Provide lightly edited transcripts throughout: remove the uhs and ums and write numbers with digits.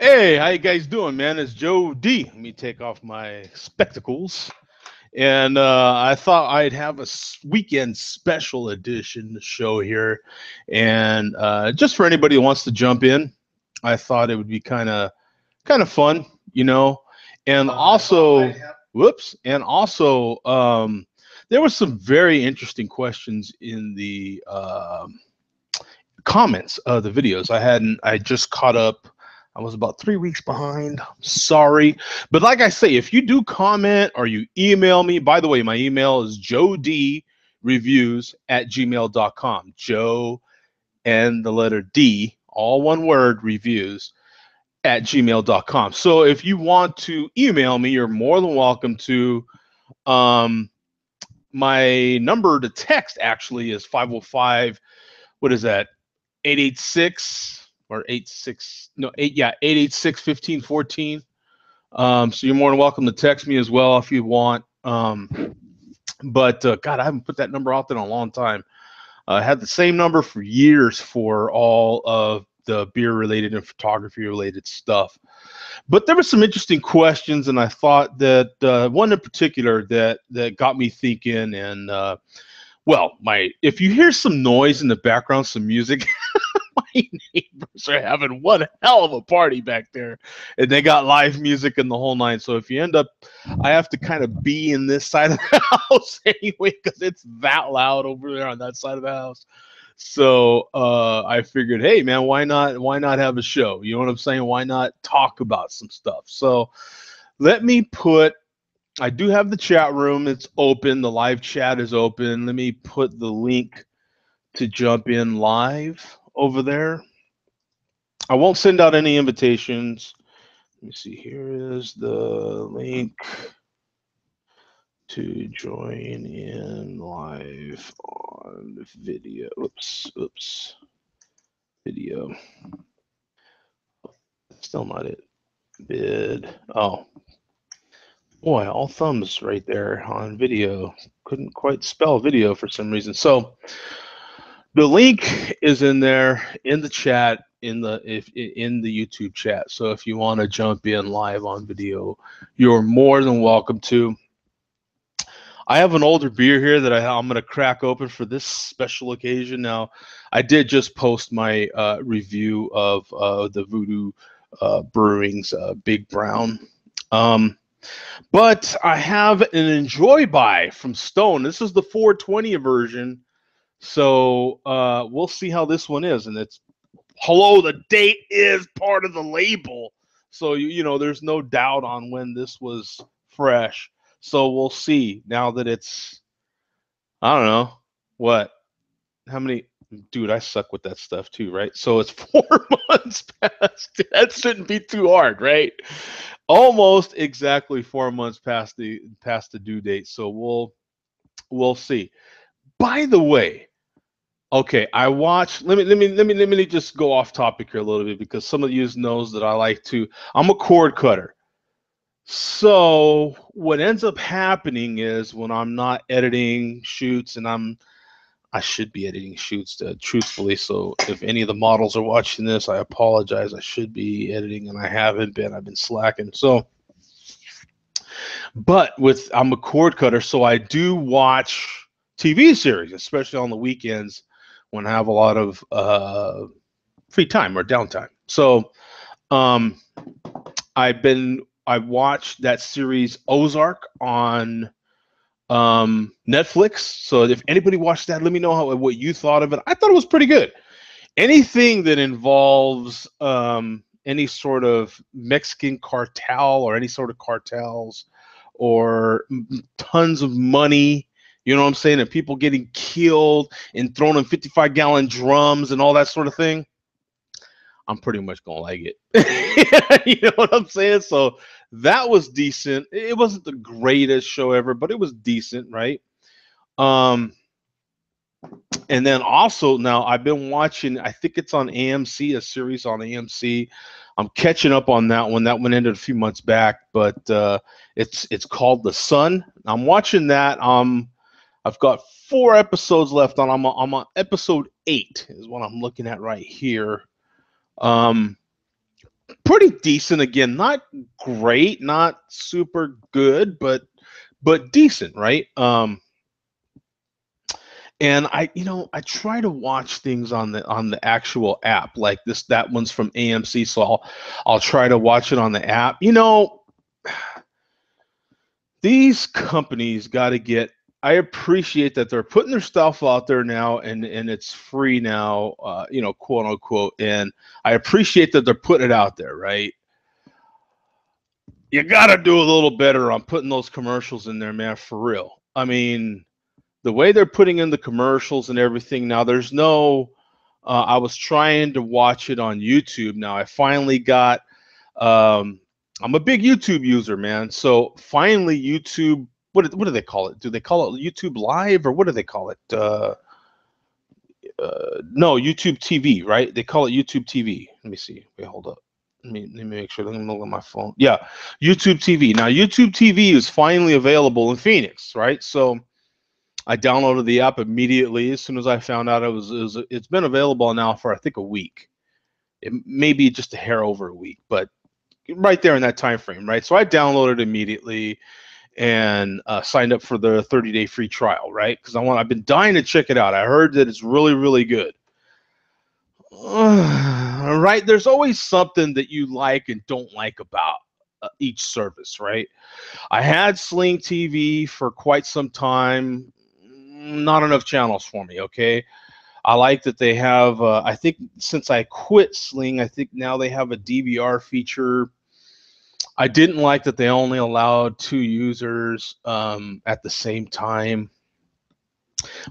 Hey, how you guys doing, man? It's Joe D. Let me take off my spectacles. And I thought I'd have a weekend special edition show here. And just for anybody who wants to jump in, I thought it would be kind of fun, you know. And also, whoops, and also there was some very interesting questions in the comments of the videos. I just caught up. I was about 3 weeks behind. Sorry. But like I say, if you do comment or you email me, by the way, my email is joedreviews@gmail.com. Joe and the letter D, all one word, reviews at gmail.com. So if you want to email me, you're more than welcome to. Um, my number to text actually is 505. What is that? 886 or 86 no 8 yeah 886 1514. So you're more than welcome to text me as well if you want. But God, I haven't put that number out there in a long time. I had the same number for years for all of the beer related and photography related stuff. But there were some interesting questions, and I thought that one in particular that got me thinking. And well, my if you hear some noise in the background, some music, my neighbors are having one hell of a party back there, and they got live music in the whole nine. So if you end up, I have to kind of be in this side of the house anyway because it's that loud over there on that side of the house. So I figured, hey man, why not have a show? You know what I'm saying? Why not talk about some stuff? So let me put. I do have the chat room. It's open. The live chat is open. Let me put the link to jump in live over there. I won't send out any invitations. Let me see. Here is the link to join in live on video. Oops. Video. Still not it. Bid. Oh, boy, all thumbs right there on video. Couldn't quite spell video for some reason. So the link is in there in the chat in the YouTube chat. So if you want to jump in live on video, you're more than welcome to. I have an older beer here that I'm going to crack open for this special occasion. Now, I did just post my review of the Voodoo Brewing's Big Brown. But I have an Enjoy By from Stone. This is the 420 version. So we'll see how this one is. And it's hello, the date is part of the label. So there's no doubt on when this was fresh. So we'll see now that it's I don't know what how many dude, I suck with that stuff too, right? So it's 4 months past. That shouldn't be too hard, right? Almost exactly 4 months past the due date. So we'll see. By the way, okay, I watch. Let me just go off topic here a little bit because some of you knows that I like to. I'm a cord cutter. So what ends up happening is when I'm not editing shoots, and I should be editing shoots, truthfully. So if any of the models are watching this, I apologize. I should be editing, and I haven't been. I've been slacking. So, but I'm a cord cutter, so I do watch TV series, especially on the weekends when I have a lot of free time or downtime. So um, I watched that series Ozark on Netflix. So if anybody watched that, let me know what you thought of it. I thought it was pretty good. Anything that involves any sort of Mexican cartel or any sort of cartels or tons of money, you know what I'm saying, and people getting killed and thrown in 55-gallon drums and all that sort of thing, I'm pretty much gonna like it. You know what I'm saying? So that was decent. It wasn't the greatest show ever, but it was decent, right? Um, and then also now I've been watching. I think it's on AMC, a series on AMC. I'm catching up on that one. That one ended a few months back, but it's called The Sun. I'm watching that. I've got 4 episodes left on. I'm on episode 8 is what I'm looking at right here. Um, pretty decent. Again, not great, not super good, but decent, right? And I try to watch things on the actual app, like this. That one's from AMC, so I'll try to watch it on the app. These companies got to get. I appreciate that they're putting their stuff out there now, and it's free now, quote unquote. And I appreciate that they're putting it out there, right? You got to do a little better on putting those commercials in there, man, for real. I mean, the way they're putting in the commercials and everything now, there's no. I was trying to watch it on YouTube. Now I finally got. I'm a big YouTube user, man. So finally, YouTube. What do they call it? Do they call it YouTube Live or what do they call it? No, YouTube TV, right? They call it YouTube TV. Let me see. Wait, hold up. Let me make sure. Let me look at my phone. Yeah, YouTube TV. Now YouTube TV is finally available in Phoenix, right? So I downloaded the app immediately as soon as I found out it's been available now for I think a week. It may be just a hair over a week, but right there in that time frame, right? So I downloaded immediately and signed up for the 30-day free trial, right? Because I've been dying to check it out. I heard that it's really, really good. Right? There's always something that you like and don't like about each service, right? I had Sling TV for quite some time. Not enough channels for me, okay? I like that they have, I think since I quit Sling, I think now they have a DVR feature. I didn't like that they only allowed 2 users at the same time.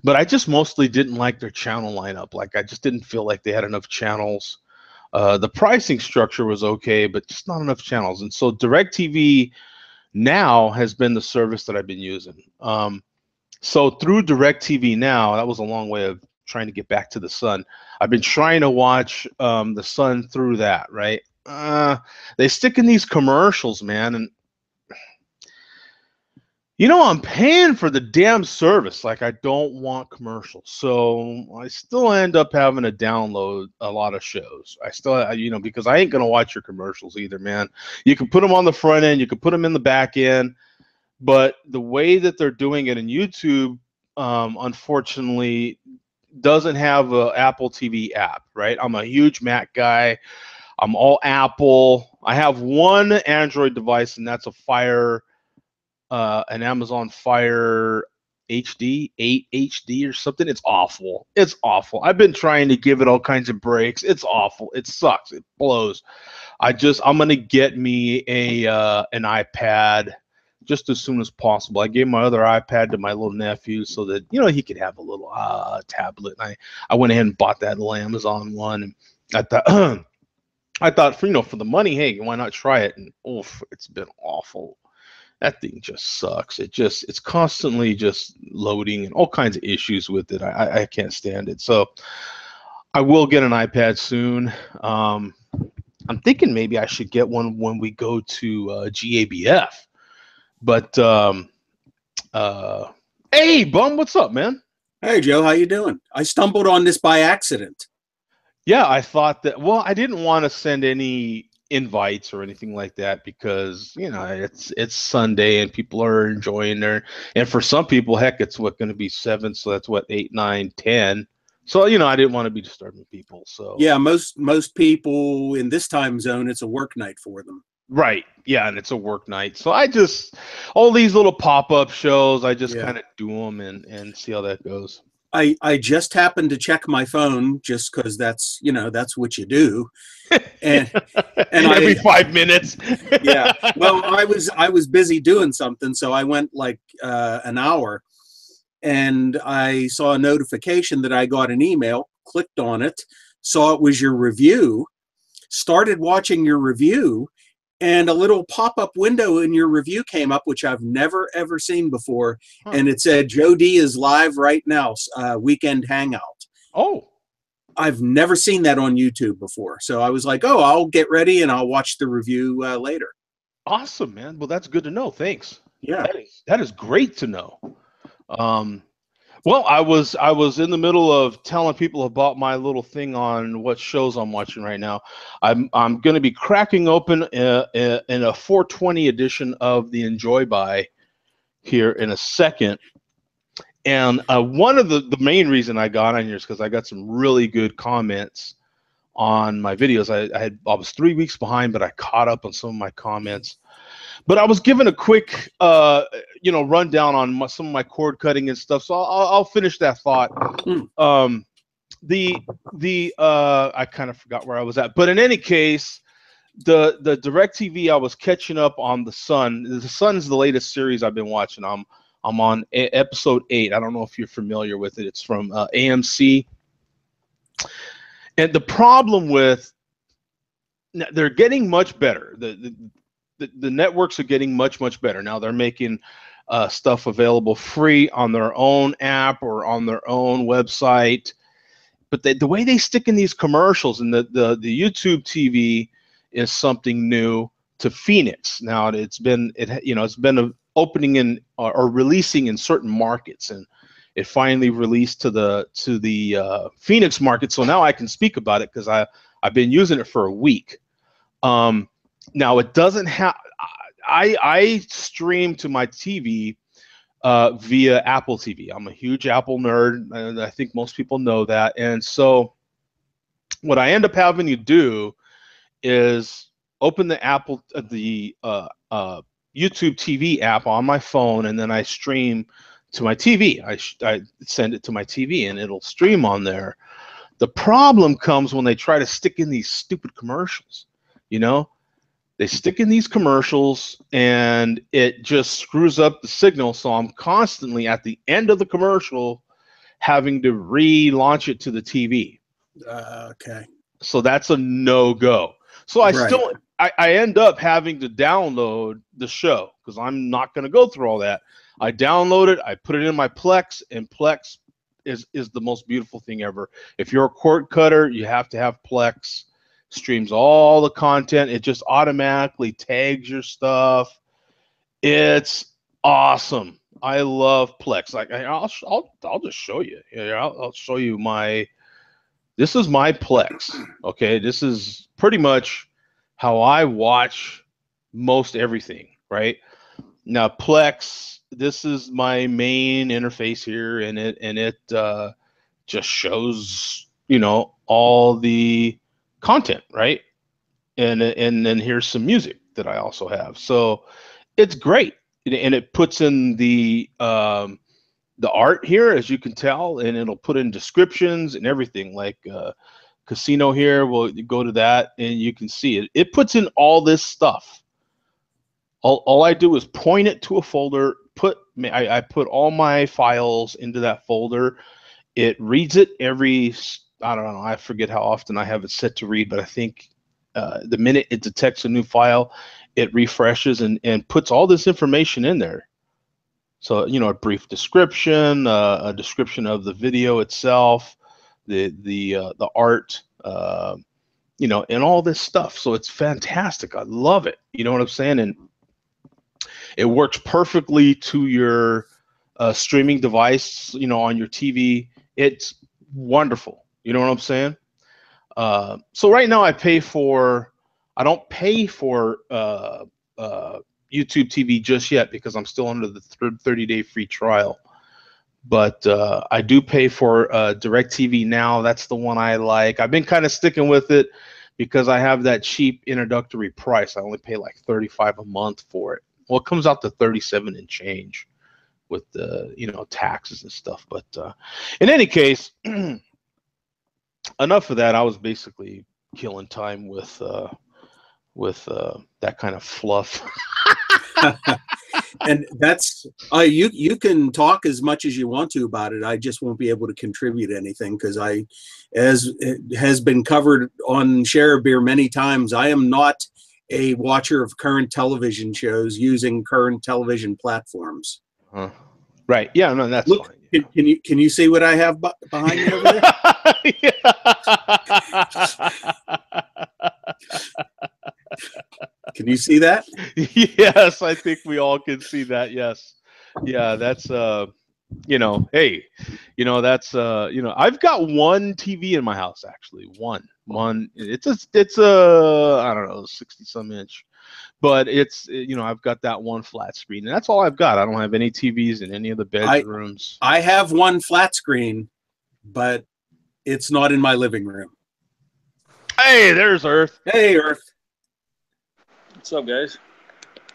But I just mostly didn't like their channel lineup. Like, I just didn't feel like they had enough channels. The pricing structure was okay, but just not enough channels. And so DirecTV now has been the service that I've been using. So through DirecTV Now, that was a long way of trying to get back to the Sun. I've been trying to watch the Sun through that, right? They stick in these commercials, man, and I'm paying for the damn service. Like, I don't want commercials, so I still end up having to download a lot of shows. I still, because I ain't gonna watch your commercials either, man. You can put them on the front end, you can put them in the back end. But the way that they're doing it in YouTube, unfortunately, doesn't have an Apple TV app, right? I'm a huge Mac guy. I'm all Apple. I have one Android device, and that's an Amazon Fire HD, 8 HD or something. It's awful. It's awful. I've been trying to give it all kinds of breaks. It's awful. It sucks. It blows. I'm gonna get me an iPad just as soon as possible. I gave my other iPad to my little nephew so that he could have a little tablet. And I went ahead and bought that little Amazon one, and I thought for the money, hey, why not try it? And oof, it's been awful. That thing just sucks. It's constantly just loading and all kinds of issues with it. I can't stand it. So I will get an iPad soon. I'm thinking maybe I should get one when we go to GABF. But hey, Bum, what's up, man? Hey, Joe, how you doing? I stumbled on this by accident. Yeah, I thought that. Well, I didn't want to send any invites or anything like that because it's Sunday and people are enjoying and for some people, heck, it's going to be 7, so that's what 8, 9, 10. So I didn't want to be disturbing people. So yeah, most people in this time zone, it's a work night for them. Right. Yeah, and it's a work night. So all these little pop-up shows, I just kind of do them and see how that goes. I just happened to check my phone just because that's what you do. And every 5 minutes. Yeah. Well, I was busy doing something, so I went like an hour, and I saw a notification that I got an email, clicked on it, saw it was your review, started watching your review, and a little pop-up window in your review came up, which I've never, ever seen before. Huh. And it said, Joe D is live right now, weekend hangout. Oh. I've never seen that on YouTube before. So I was like, oh, I'll get ready and I'll watch the review later. Awesome, man. Well, that's good to know. Thanks. Yeah. That is great to know. Well, I was in the middle of telling people about my little thing on what shows I'm watching right now. I'm going to be cracking open in a 420 edition of the Enjoy By here in a second. And one of the main reason I got on here is because I got some really good comments on my videos. I was 3 weeks behind, but I caught up on some of my comments. But I was given a quick rundown on some of my cord cutting and stuff. So I'll finish that thought. Hmm. Um, the I kind of forgot where I was at, but in any case, the DirecTV, I was catching up on the Sun. The Sun is the latest series I've been watching. I'm on episode 8. I don't know if you're familiar with it. It's from AMC. And the problem with, they're getting much better. The networks are getting much better now. They're making stuff available free on their own app or on their own website. But the way they stick in these commercials, and the YouTube TV is something new to Phoenix. Now it's been opening in or releasing in certain markets, and it finally released to the Phoenix market. So now I can speak about it because I've been using it for a week. Now it doesn't have. I stream to my TV via Apple TV. I'm a huge Apple nerd, and I think most people know that. And so what I end up having to do is open the YouTube TV app on my phone, and then I stream to my TV. I send it to my TV, and it'll stream on there. The problem comes when they try to stick in these stupid commercials. They stick in these commercials, and it just screws up the signal. So I'm constantly at the end of the commercial having to relaunch it to the TV. Okay. So that's a no-go. So I end up having to download the show because I'm not going to go through all that. I download it, I put it in my Plex, and Plex is the most beautiful thing ever. If you're a cord cutter, you have to have Plex. Streams all the content. It just automatically tags your stuff. It's awesome. I love Plex. Like I'll just show you. I'll show you this is my Plex. Okay, this is pretty much how I watch most everything. Right now, Plex. This is my main interface here, and it just shows all the content, right? And then here's some music that I also have. So it's great, and it puts in the art here, as you can tell, and it'll put in descriptions and everything. Like casino here, we'll go to that, and you can see it. It puts in all this stuff. All I do is point it to a folder. I put all my files into that folder. It reads it every, I don't know, I forget how often I have it set to read, but I think the minute it detects a new file, it refreshes and puts all this information in there. So, a brief description, a description of the video itself, the art, and all this stuff. So it's fantastic. I love it. You know what I'm saying? And it works perfectly to your streaming device, on your TV. It's wonderful. You know what I'm saying? So right now I don't pay for YouTube TV just yet because I'm still under the 30-day free trial. But I do pay for DirecTV Now. That's the one I like. I've been kind of sticking with it because I have that cheap introductory price. I only pay like $35 a month for it. Well, it comes out to 37 and change with the taxes and stuff. But in any case, enough of that. I was basically killing time with that kind of fluff. And that's you can talk as much as you want to about it. I just won't be able to contribute anything because as it has been covered on Share a Beer many times, I am not a watcher of current television shows using current television platforms. Right. Yeah. No, that's Look, fine. Can you see what I have behind me over there? Can you see that? Yes, I think we all can see that. Yes. Yeah, that's hey, that's I've got one TV in my house actually. One. It's a I don't know 60 some inch, but I've got that one flat screen, and that's all I've got. I don't have any TVs in any of the I bedrooms. I have one flat screen, but it's not in my living room. Hey, there's Earth. Hey, Earth. What's up, guys?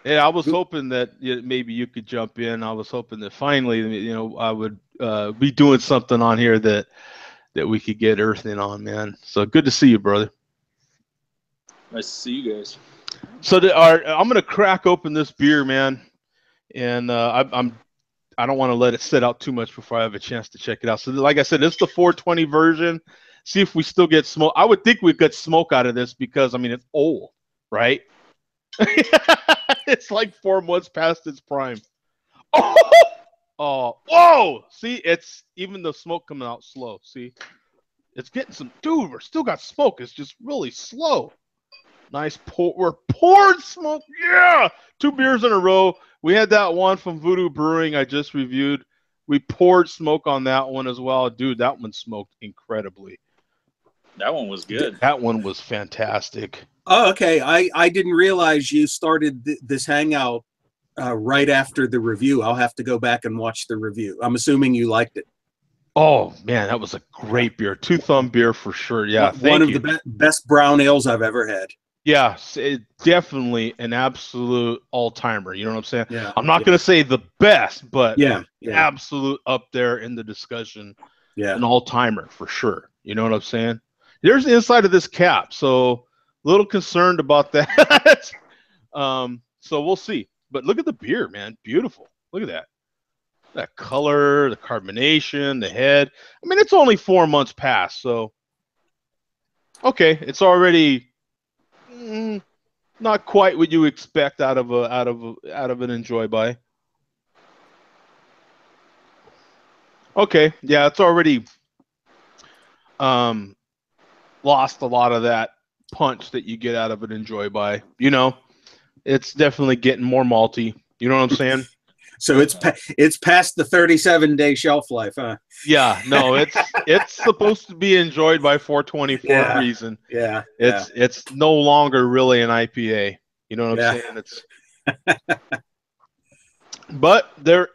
Yeah, I was hoping that maybe you could jump in. I was hoping that finally, I would be doing something on here that we could get Earth in on, man. So good to see you, brother. Nice to see you guys. So I'm gonna crack open this beer, man, and I don't want to let it sit out too much before I have a chance to check it out. So like I said, this is the 420 version. See if we still get smoke. I would think we get smoke out of this because it's old, right? It's like 4 months past its prime. Oh, whoa! See, it's even the smoke coming out slow. See, it's getting some. Dude, we're still got smoke. It's just really slow. Nice pour. We're pouring smoke. Yeah, 2 beers in a row. We had that one from Voodoo Brewing I just reviewed. We poured smoke on that one as well, dude. That one smoked incredibly. That one was good. That one was fantastic. Oh, okay. I didn't realize you started this hangout right after the review. I'll have to go back and watch the review. I'm assuming you liked it. Oh man, that was a great beer. 2 thumb beer for sure. Yeah, one of the best brown ales I've ever had. Yeah, definitely an absolute all-timer. You know what I'm saying? Yeah. I'm not going to say the best, but yeah, absolute up there in the discussion. Yeah. An all-timer for sure. You know what I'm saying? There's the inside of this cap, so a little concerned about that. So we'll see. But look at the beer, man. Beautiful. Look at that. That color, the carbonation, the head. I mean, it's only 4 months past, so okay, it's already not quite what you expect out of an enjoy by. Okay, yeah, it's already lost a lot of that punch that you get out of an enjoy by. It's definitely getting more malty. You know what I'm saying? So it's past the 37-day shelf life, huh? Yeah, no, it's supposed to be enjoyed by 420 for a reason. Yeah. It's no longer really an IPA. You know what I'm saying? It's but there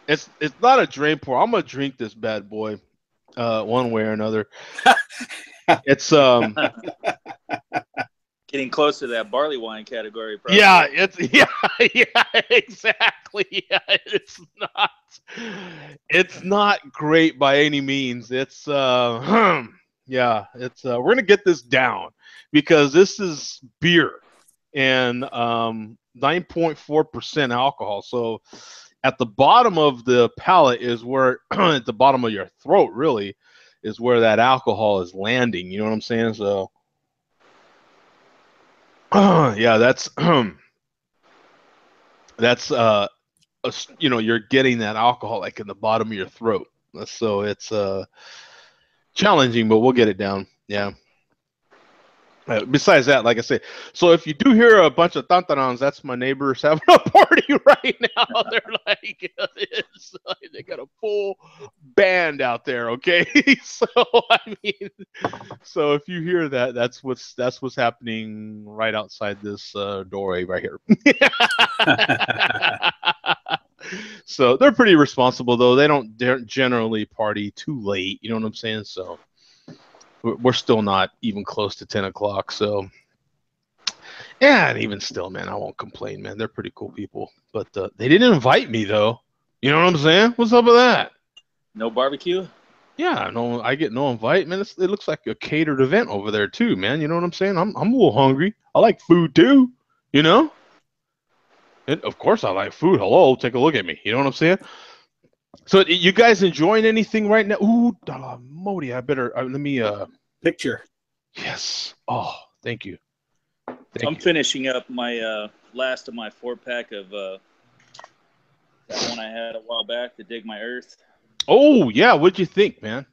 it's not a drain pour. I'm gonna drink this bad boy one way or another. It's getting close to that barley wine category, probably. Yeah, exactly. Yeah, it's not great by any means. It's we're gonna get this down because this is beer and 9.4% alcohol. So at the bottom of the palate is where at the bottom of your throat really is where that alcohol is landing. You know what I'm saying? So yeah, that's you're getting that alcohol like in the bottom of your throat. So it's challenging, but we'll get it down. Yeah. Besides that, like I say, so if you do hear a bunch of tantarans, that's my neighbors having a party right now. They're like, they got a full band out there. Okay, so so if you hear that, that's what's happening right outside this doorway right here. So they're pretty responsible though. They don't generally party too late. You know what I'm saying? So we're still not even close to 10 o'clock. So, yeah, and even still, man, I won't complain, man. They're pretty cool people. But they didn't invite me, though. You know what I'm saying? What's up with that? No barbecue? Yeah, no, I get no invite, man. It looks like a catered event over there, too, man. You know what I'm saying? I'm a little hungry. I like food, too, you know? And, of course, I like food. Hello, take a look at me. You know what I'm saying? So you guys enjoying anything right now? Ooh, Modi, I better let me picture. Yes. Oh, thank you. I'm finishing up my last of my 4-pack of that one I had a while back to dig my earth. Oh yeah, what'd you think, man?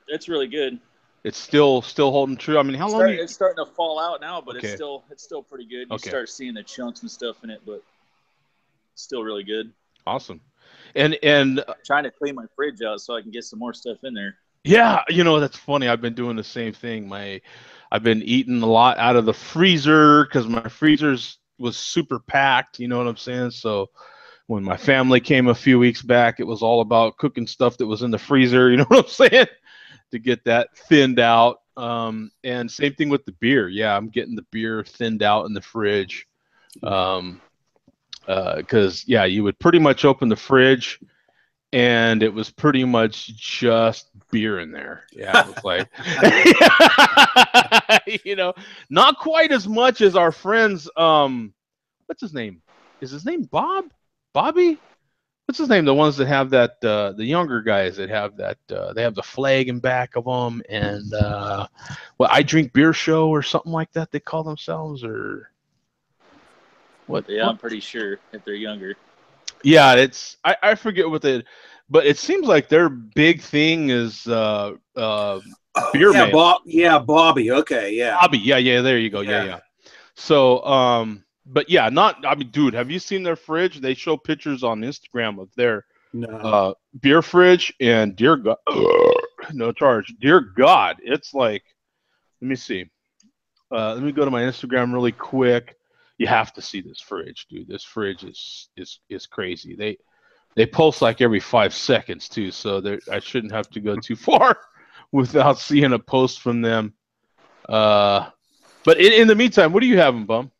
It's really good. It's still holding true. I mean, how long? It's starting to fall out now, but Okay. it's still pretty good. You Okay. start seeing the chunks and stuff in it, but it's still really good. Awesome. And I'm trying to clean my fridge out so I can get some more stuff in there. yeah, that's funny. I've been doing the same thing. I've been eating a lot out of the freezer because my freezers was super packed. You know what I'm saying? So when my family came a few weeks back, it was all about cooking stuff that was in the freezer. You know what I'm saying? To get that thinned out. And same thing with the beer. Yeah, I'm getting the beer thinned out in the fridge. Because yeah, you would pretty much open the fridge and it was pretty much just beer in there. Yeah, it was like, not quite as much as our friends. What's his name? Is his name Bob? Bobby? What's his name? The ones that have that, the younger guys that have that, they have the flag in back of them, and I drink beer show or something like that. They call themselves, or what? Yeah, what? I'm pretty sure if they're younger. Yeah, I forget what but it seems like their big thing is beer yeah, mail. Bobby. Okay, yeah. Bobby, yeah, there you go. Yeah. So, but yeah, I mean, dude, have you seen their fridge? They show pictures on Instagram of their No. beer fridge, and dear God, no charge. Dear God, it's like, let me see. Let me go to my Instagram really quick. You have to see this fridge, dude. This fridge is crazy. They post like every 5 seconds too, so I shouldn't have to go too far without seeing a post from them. But in the meantime, what are you having, Bum?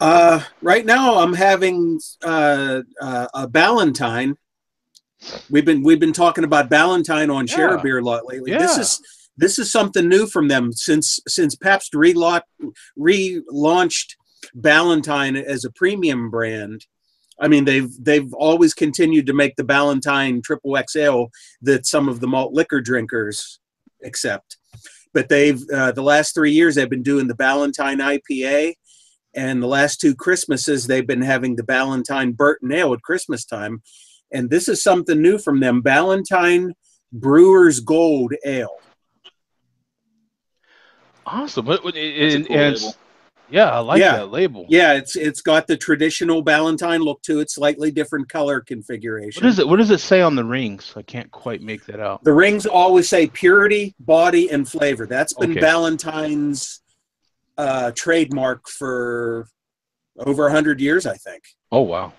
Right now I'm having a Ballentine. We've been talking about Ballentine on Share a Beer a lot lately. Yeah. This is something new from them since Pabst relaunched Ballentine as a premium brand. I mean, they've always continued to make the Ballentine Triple XL that some of the malt liquor drinkers accept. But they've the last 3 years they've been doing the Ballentine IPA, and the last 2 Christmases they've been having the Ballentine Burton Ale at Christmas time. And this is something new from them, Ballentine Brewer's Gold Ale. Awesome. That's a cool label. Yeah, I like that label. Yeah, it's got the traditional Ballentine look to it, slightly different color configuration. What does it say on the rings? I can't quite make that out. The rings always say purity, body, and flavor. That's been Ballentine's trademark for over 100 years, I think. Oh, wow.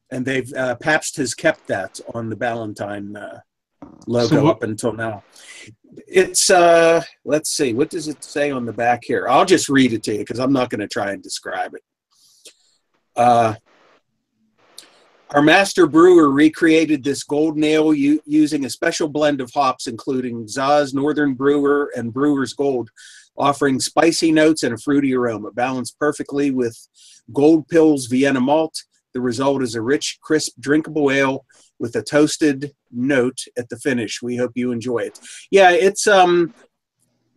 And they've Pabst has kept that on the Ballentine logo up until now. It's let's see, what does it say on the back here? I'll just read it to you because I'm not going to try and describe it. Our master brewer recreated this golden ale using a special blend of hops, including Zaz, Northern Brewer, and Brewer's Gold, offering spicy notes and a fruity aroma, balanced perfectly with Gold Pils Vienna malt. The result is a rich, crisp, drinkable ale with a toasted note at the finish. We hope you enjoy it. Yeah, it's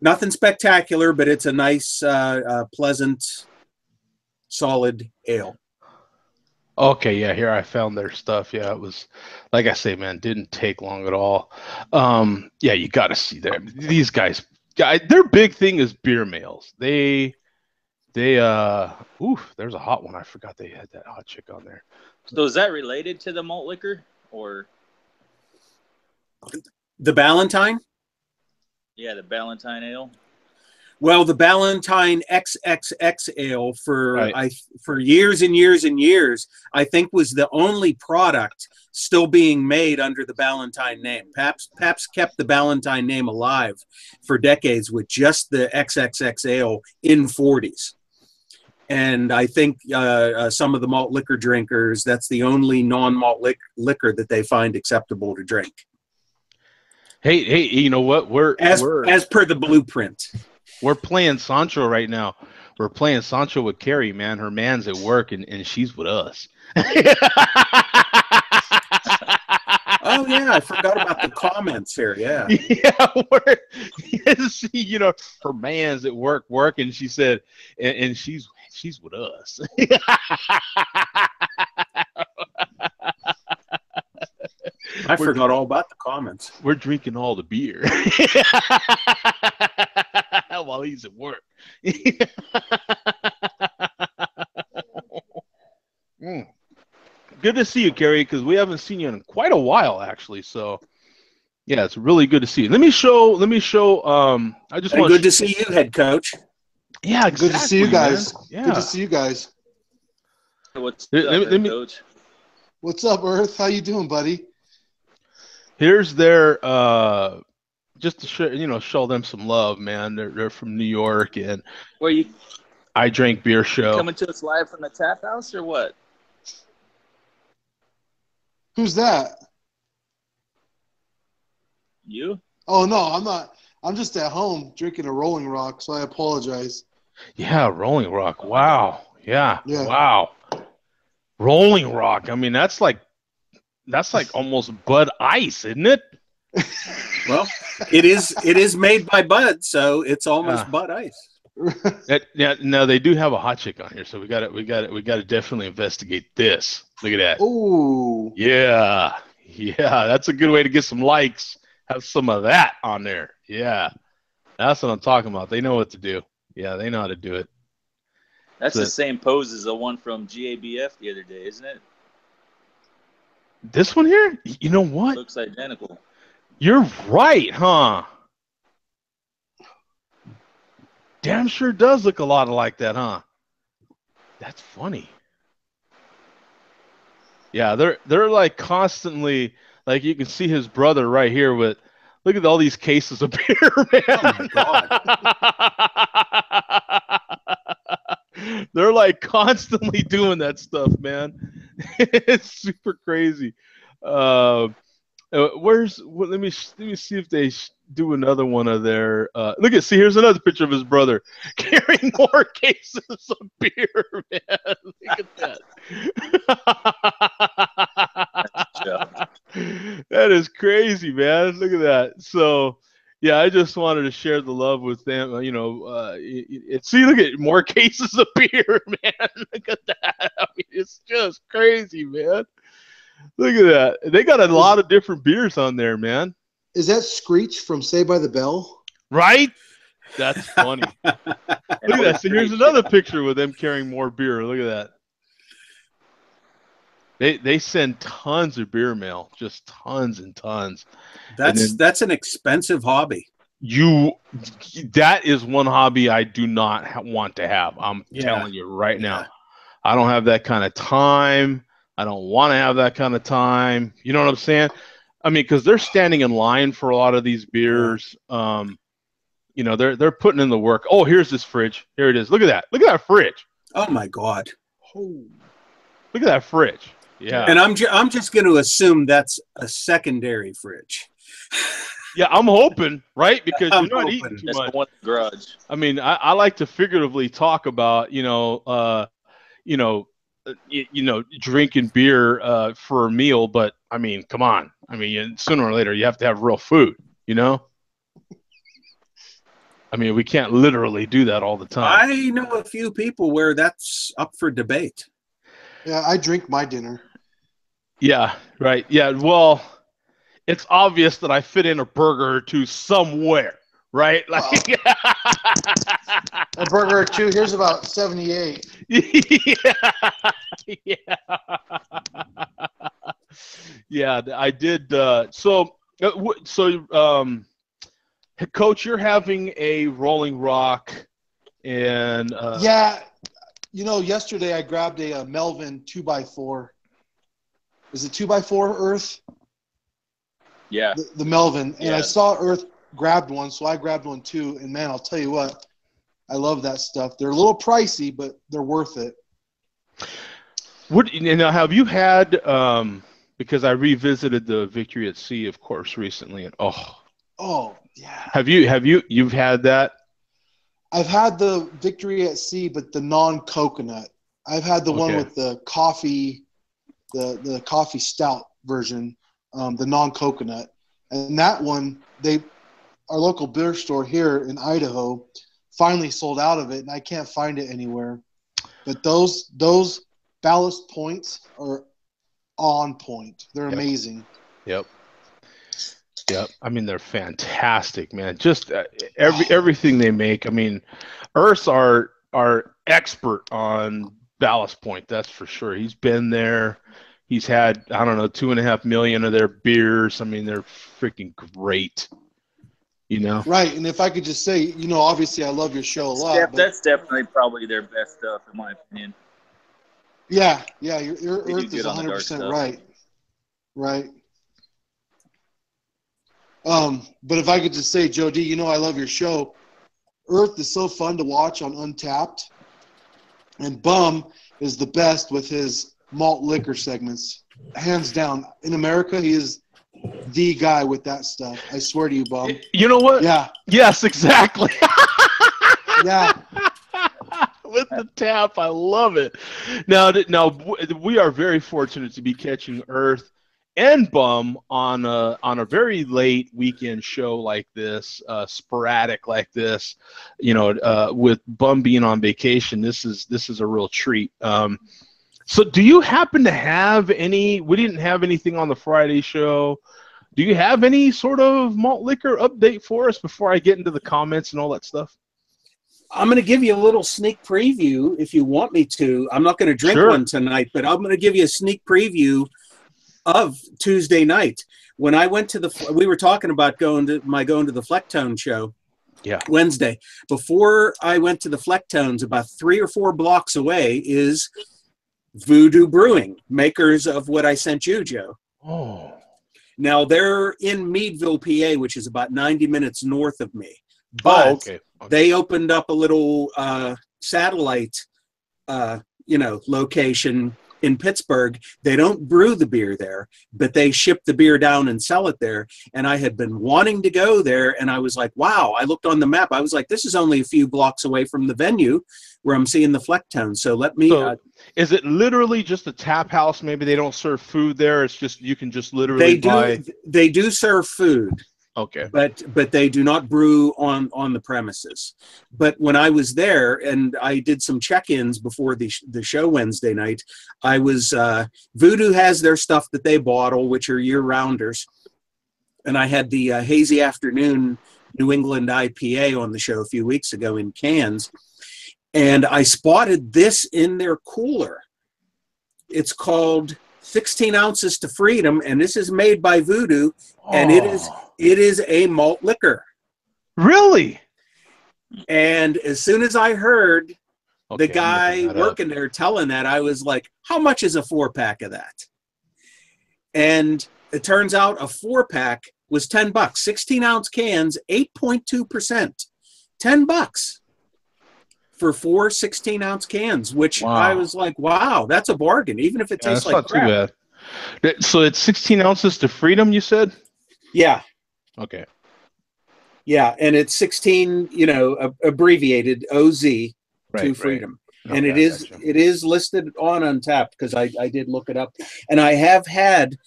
nothing spectacular, but it's a nice, pleasant, solid ale. Okay, yeah, here I found their stuff. Yeah, it was, like I say, man, didn't take long at all. Yeah, you got to see them. These guys, their big thing is beer mails. They there's a hot one. I forgot they had that hot chick on there. So is that related to the malt liquor, or the Ballentine? Yeah, the Ballentine ale. Well, the Ballentine XXX ale for years and years and years, I think was the only product still being made under the Ballentine name. Pabst kept the Ballentine name alive for decades with just the XXX ale in 40s. And I think some of the malt liquor drinkers, that's the only non-malt liquor that they find acceptable to drink. Hey, you know what? As per the blueprint. We're playing Sancho right now. We're playing Sancho with Carrie, man. Her man's at work, and she's with us. Oh, yeah, I forgot about the comments here, yeah. Yeah, her man's at work, and she said, and she's with us. I forgot all about the comments. We're drinking all the beer while he's at work. Mm. Good to see you, Gary, because we haven't seen you in quite a while, actually. So, yeah, it's really good to see you. Let me show. I just want. Good to see you, head coach. Yeah, exactly, good to see you guys. Man. Yeah. Good to see you guys. What's Let up, me- Coach? What's up, Earth? How you doing, buddy? Here's their just to show them some love, man. They're from New York, and Where you I Drank Beer Show. coming to us live from the tap house or what? Who's that? You? Oh no, I'm not. I'm just at home drinking a Rolling Rock, so I apologize. Yeah, Rolling Rock. Wow. Yeah. Yeah. Wow. Rolling Rock. I mean, that's like almost Bud Ice, isn't it? Well, it is made by Bud, so it's almost Yeah. Bud Ice. Yeah. No, they do have a hot chick on here, so we got to definitely investigate this. Look at that. Ooh. Yeah. Yeah. That's a good way to get some likes. Have some of that on there. Yeah. That's what I'm talking about. They know what to do. Yeah, they know how to do it. That's So- the same pose as the one from GABF the other day, isn't it? This one here? You know what? Looks identical. You're right, huh? Damn sure does look a lot like that, huh? That's funny. Yeah, they're like constantly, like you can see his brother right here with, look at all these cases of beer, man. Oh my They're like constantly doing that stuff, man. It's super crazy. Let me see if they do another one of their. See, here's another picture of his brother carrying more cases of beer, man. Look at that. That is crazy, man. Look at that. So, yeah, I just wanted to share the love with them. See, look at more cases of beer, man. Look at that. I mean, it's just crazy, man. Look at that. They got a lot of different beers on there, man. Is that Screech from Saved by the Bell? Right? That's funny. Look at that. So here's another picture with them carrying more beer. Look at that. They send tons of beer mail, just tons and tons. That's an expensive hobby. That is one hobby I do not want to have. I'm telling you right now. I don't have that kind of time. I don't want to have that kind of time. You know what I'm saying? I mean, because they're standing in line for a lot of these beers. They're putting in the work. Oh, here's this fridge. Here it is. Look at that. Look at that fridge. Oh my God! Oh. Look at that fridge. Yeah. And I'm just going to assume that's a secondary fridge. Yeah, I'm hoping, right? Because I'm you're not hoping. eating too That's much. the one in the garage. I mean, I like to figuratively talk about, drinking beer for a meal, but I mean, come on. I mean, sooner or later, you have to have real food, you know? I mean, we can't literally do that all the time. I know a few people where that's up for debate. Yeah, I drink my dinner. Yeah, right. Yeah, well, it's obvious that I fit in a burger or two somewhere, right? Like, A burger or two. Here's about 78. Yeah, I did. Coach, you're having a Rolling Rock, and Yeah, yesterday I grabbed a Melvin 2x4. Is it 2x4 Earth? Yeah. The Melvin, and Yeah. I saw Earth grabbed one, so I grabbed one too. And man, I'll tell you what, I love that stuff. They're a little pricey, but they're worth it. Now, have you had? Because I revisited the Victory at Sea, of course, recently, and Oh yeah. You've had that? I've had the Victory at Sea, but the non-coconut. I've had the one with the coffee, the coffee stout version, the non-coconut, and that one our local beer store here in Idaho finally sold out of it, and I can't find it anywhere. But those Ballast Points are on point. They're amazing. Yep. Yep. I mean, they're fantastic, man. Just everything they make. I mean, Earth's our expert on Ballast Point. That's for sure. He's been there. He's had, I don't know, 2.5 million of their beers. I mean, they're freaking great. You know. Right, and if I could just say, you know, obviously I love your show a lot. But That's definitely probably their best stuff, in my opinion. yeah, your They do Earth is good on the dark 100% stuff. right. Right. But if I could just say, Joe D, you know I love your show. Earth is so fun to watch on Untapped, and Bum is the best with his malt liquor segments, hands down. In America, he is the guy with that stuff. I swear to you, Bum. You know what? Yeah. Yes, exactly. Yeah. With the tap, I love it. Now, we are very fortunate to be catching Earth and Bum on a very late weekend show like this, sporadic like this. You know, with Bum being on vacation, this is a real treat. So, do you happen to have any? We didn't have anything on the Friday show. Do you have any sort of malt liquor update for us before I get into the comments and all that stuff? I'm going to give you a little sneak preview if you want me to. I'm not going to drink one tonight, but I'm going to give you a sneak preview of Tuesday night. When I went to we were talking about going to the Flecktone show. Yeah. Wednesday. Before I went to the Flecktones, about 3 or 4 blocks away is Voodoo Brewing, makers of what I sent you, Joe. Oh. Now they're in Meadville, PA, which is about 90 minutes north of me. But okay. They opened up a little satellite, location in Pittsburgh. They don't brew the beer there, but they ship the beer down and sell it there. And I had been wanting to go there, and I was like, wow. I looked on the map. I was like, this is only a few blocks away from the venue where I'm seeing the Flecktone. So let me. Is it literally just a tap house? Maybe they don't serve food there. It's just you can just literally buy. They do serve food. Okay. But they do not brew on the premises. But when I was there and I did some check-ins before the show Wednesday night, I was Voodoo has their stuff that they bottle, which are year-rounders. And I had the Hazy Afternoon New England IPA on the show a few weeks ago in cans. And I spotted this in their cooler. It's called 16 Ounces to Freedom, and this is made by Voodoo, and it is a malt liquor. Really? And as soon as I heard the guy working there telling that, I was like, how much is a 4-pack of that? And it turns out a 4-pack was $10. 16-ounce cans, 8.2%. $10 for 4 16-ounce cans, which I was like, wow, that's a bargain, even if it tastes like crap. Not too bad. So it's 16 ounces to Freedom, you said? Yeah. Okay. Yeah, and it's 16, abbreviated OZ to Freedom. Okay, and it is listed on Untapped because I did look it up. And I have had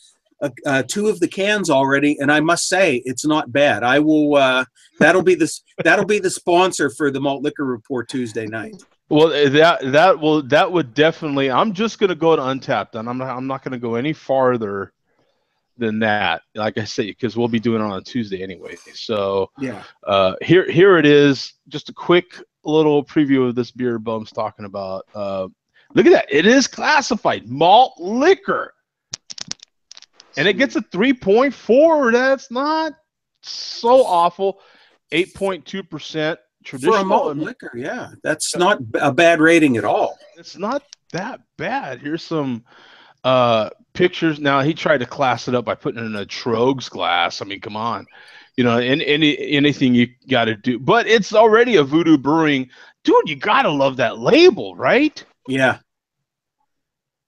2 of the cans already, and I must say it's not bad. I will that'll be the sponsor for the Malt Liquor Report Tuesday night. Well, that would definitely. I'm just gonna go to Untapped, and I'm not gonna go any farther than that. Like I said, because we'll be doing it on a Tuesday anyway. So yeah, here it is. Just a quick little preview of this beer Bum's talking about. Look at that. It is classified malt liquor. And it gets a 3.4. That's not so awful. 8.2% traditional. For a malt liquor, yeah. That's not a bad rating at all. It's not that bad. Here's some pictures. Now, he tried to class it up by putting it in a Trogs glass. I mean, come on. Anything you got to do. But it's already a Voodoo Brewing. Dude, you got to love that label, right? Yeah.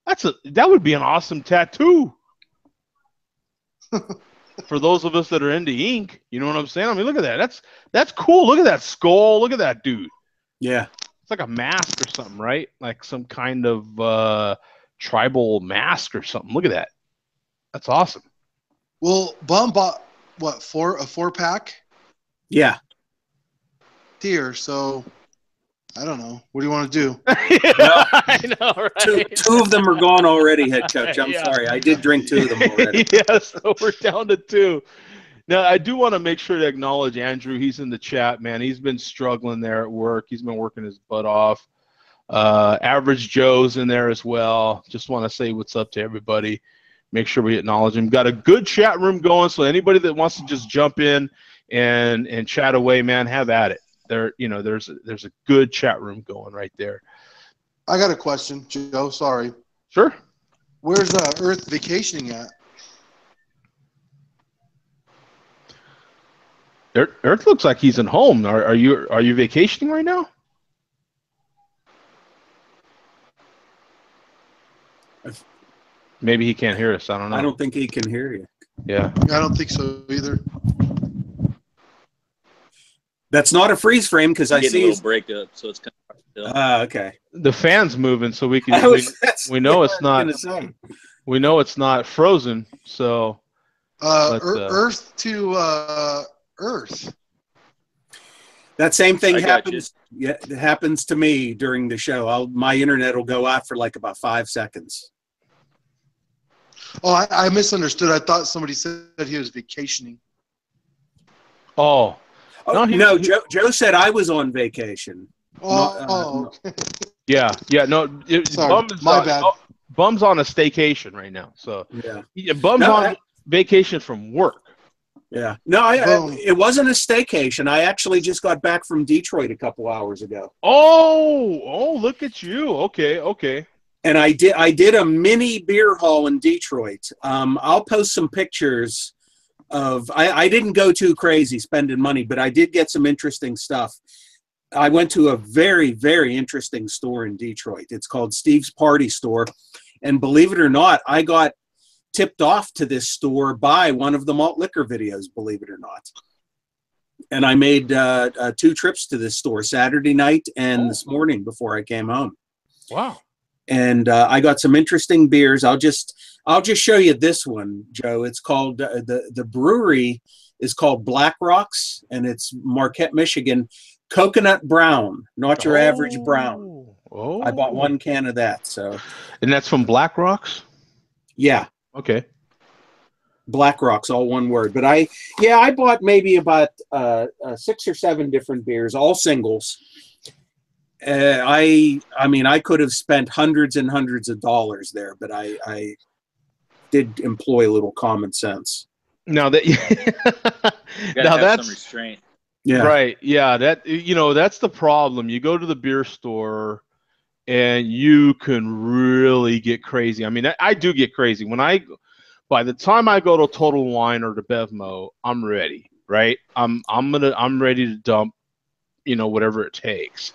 That would be an awesome tattoo. For those of us that are into ink, you know what I'm saying? I mean, look at that. That's cool. Look at that skull. Look at that dude. Yeah. It's like a mask or something, right? Like some kind of tribal mask or something. Look at that. That's awesome. Well, Bum bought a 4-pack? Yeah. Here, so I don't know. What do you want to do? Well, I know, right? two of them are gone already, head coach. I'm sorry. I did drink 2 of them already. Yeah, so we're down to 2. Now, I do want to make sure to acknowledge Andrew. He's in the chat, man. He's been struggling there at work. He's been working his butt off. Average Joe's in there as well. Just want to say what's up to everybody. Make sure we acknowledge him. Got a good chat room going, so anybody that wants to just jump in and chat away, man, have at it. There's a good chat room going right there. I got a question, Joe. Sorry. Sure. Where's Earth vacationing at? Earth looks like he's in home. Are you vacationing right now? Maybe he can't hear us. I don't know. I don't think he can hear you. Yeah. I don't think so either. That's not a freeze frame because I see a little breakup, so it's kind of still. Okay. The fan's moving, so we can. We know it's not. We know it's not frozen. So. Earth to Earth. That same thing happens. Yeah, it happens to me during the show. My internet will go out for like about 5 seconds. Oh, I misunderstood. I thought somebody said he was vacationing. Oh. No, Joe said I was on vacation. Okay. Yeah. No. Sorry, my bad. Bum's on a staycation right now. So yeah. Bum's on vacation from work. Yeah. No, it wasn't a staycation. I actually just got back from Detroit a couple hours ago. Oh, look at you. Okay. And I did a mini beer haul in Detroit. I'll post some pictures of. I didn't go too crazy spending money, but I did get some interesting stuff. I went to a very, very interesting store in Detroit. It's called Steve's Party Store, and believe it or not, I got tipped off to this store by one of the malt liquor videos. Believe it or not, and I made 2 trips to this store, Saturday night and this morning before I came home. Wow. And I got some interesting beers. I'll just show you this one, Joe. It's called the brewery is called Black Rocks, and it's Marquette, Michigan. Coconut brown, not your average brown. Oh. I bought 1 can of that. So. And that's from Black Rocks? Yeah. Okay. Black Rocks, all one word. But I bought maybe about 6 or 7 different beers, all singles. I mean, I could have spent hundreds and hundreds of dollars there, but I did employ a little common sense. Now that that's some restraint. Yeah. Right. Yeah. That's the problem. You go to the beer store and you can really get crazy. I mean, I do get crazy by the time I go to Total Wine or to Bevmo, I'm ready. Right. I'm ready to dump, whatever it takes.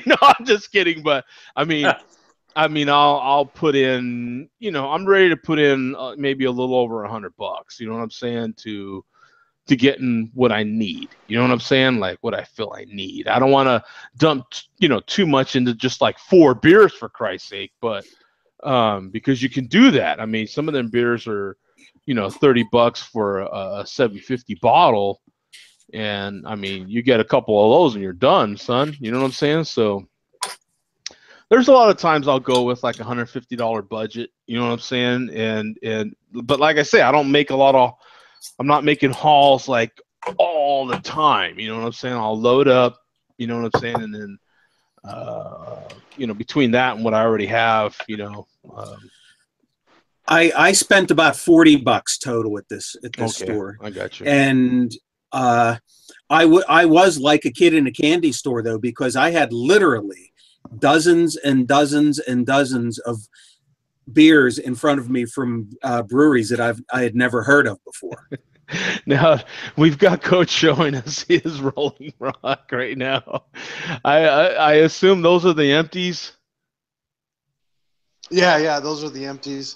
No, I'm just kidding. But I'll put in, I'm ready to put in maybe a little over $100. You know what I'm saying? To getting what I need. You know what I'm saying? Like what I feel I need. I don't want to dump, too much into just like 4 beers for Christ's sake, but because you can do that. I mean, some of them beers are, $30 for a 750 bottle. And I mean, you get a couple of those and you're done, son. You know what I'm saying? So there's a lot of times I'll go with like $150 budget. You know what I'm saying? But like I say, I'm not making hauls like all the time. You know what I'm saying? I'll load up, you know what I'm saying? And then, between that and what I already have, I spent about $40 total at this store. I got you. And I was like a kid in a candy store though, because I had literally dozens and dozens and dozens of beers in front of me from breweries that I had never heard of before. Now we've got Coach showing us his Rolling Rock right now. I assume those are the empties. Yeah, those are the empties.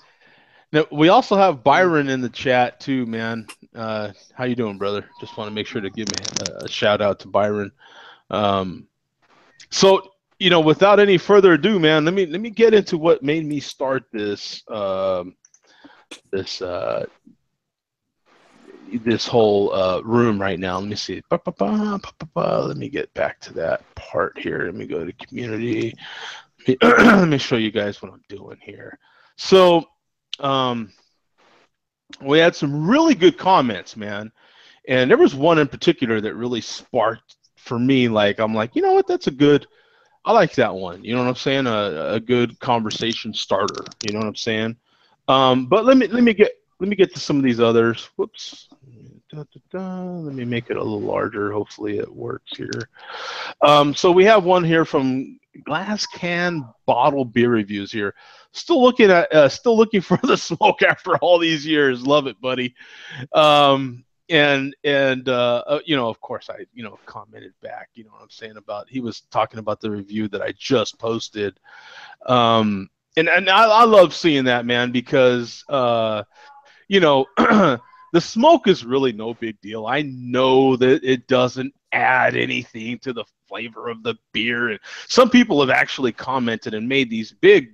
Now we also have Byron in the chat too, man. How you doing, brother? Just want to make sure to give me a shout out to Byron. So without any further ado, man, let me get into what made me start this this whole room right now. Let me see. Let me get back to that part here. Let me go to community. Let me show you guys what I'm doing here. So we had some really good comments, man. And there was one in particular that really sparked for me. Like, I'm like, you know what? I like that one. You know what I'm saying? A good conversation starter. You know what I'm saying? But let me get to some of these others. Whoops. Let me make it a little larger. Hopefully it works here. So we have one here from Glass Can Bottle Beer Reviews here. Still looking for the smoke after all these years. Love it, buddy. And of course I commented back. You know what I'm saying about, he was talking about the review that I just posted. And I love seeing that, man, because the smoke is really no big deal. I know that it doesn't add anything to the flavor of the beer. And some people have actually commented and made these big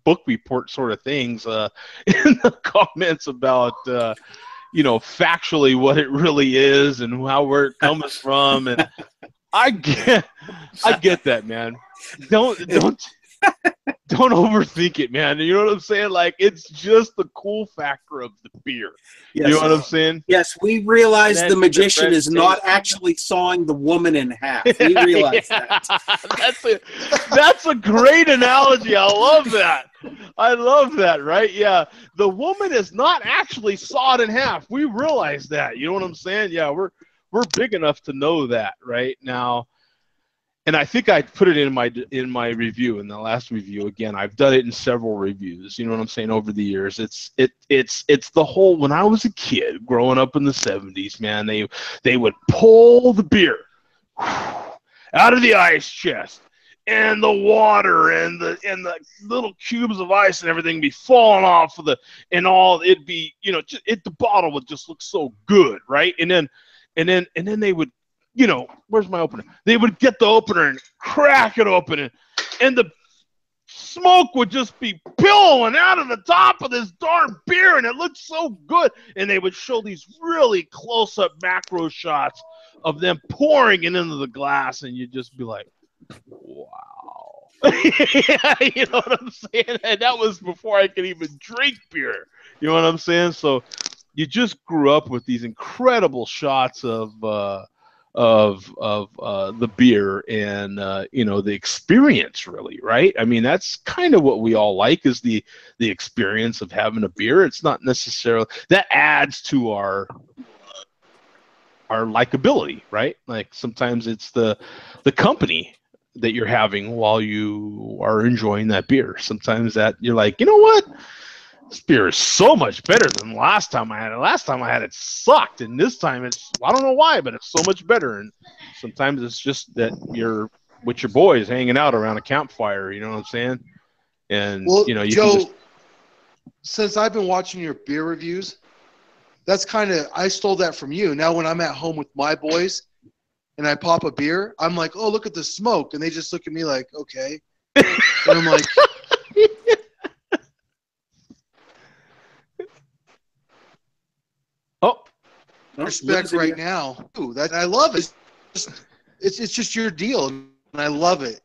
book report sort of things in the comments about factually what it really is and where it comes from. And I get that, man. Don't overthink it, man. You know what I'm saying? Like, it's just the cool factor of the beer. Yes. You know what I'm saying? Yes, we realize the magician is not actually sawing the woman in half. We realize that. That's a great analogy. I love that, right? Yeah. The woman is not actually sawed in half. We realize that. You know what I'm saying? Yeah, we're big enough to know that right now. And I think I put it in my review, in the last review. Again, I've done it in several reviews. You know what I'm saying? Over the years, it's the whole. When I was a kid, growing up in the '70s, man, they would pull the beer out of the ice chest, and the water and the little cubes of ice and everything be falling off of it'd be the bottle would just look so good, right? And then they would. Where's my opener? They would get the opener and crack it open, and the smoke would just be billowing out of the top of this darn beer, and it looked so good. And they would show these really close-up macro shots of them pouring it into the glass, and you'd just be like, wow. You know what I'm saying? And that was before I could even drink beer. You know what I'm saying? So you just grew up with these incredible shots of the beer and the experience, really, right? I mean, that's kind of what we all like, is the experience of having a beer. It's not necessarily that adds to our likability, right? Like, sometimes it's the company that you're having while you are enjoying that beer. Sometimes that you're like, you know what? This beer is so much better than last time I had it. Last time I had it sucked, and this time I don't know why, but it's so much better. And sometimes it's just that you're with your boys hanging out around a campfire, you know what I'm saying? And, Joe, since I've been watching your beer reviews, I stole that from you. Now when I'm at home with my boys and I pop a beer, I'm like, oh, look at the smoke. And they just look at me like, okay. And I'm like... respect right now. Ooh, that I love it. It's just your deal, and I love it.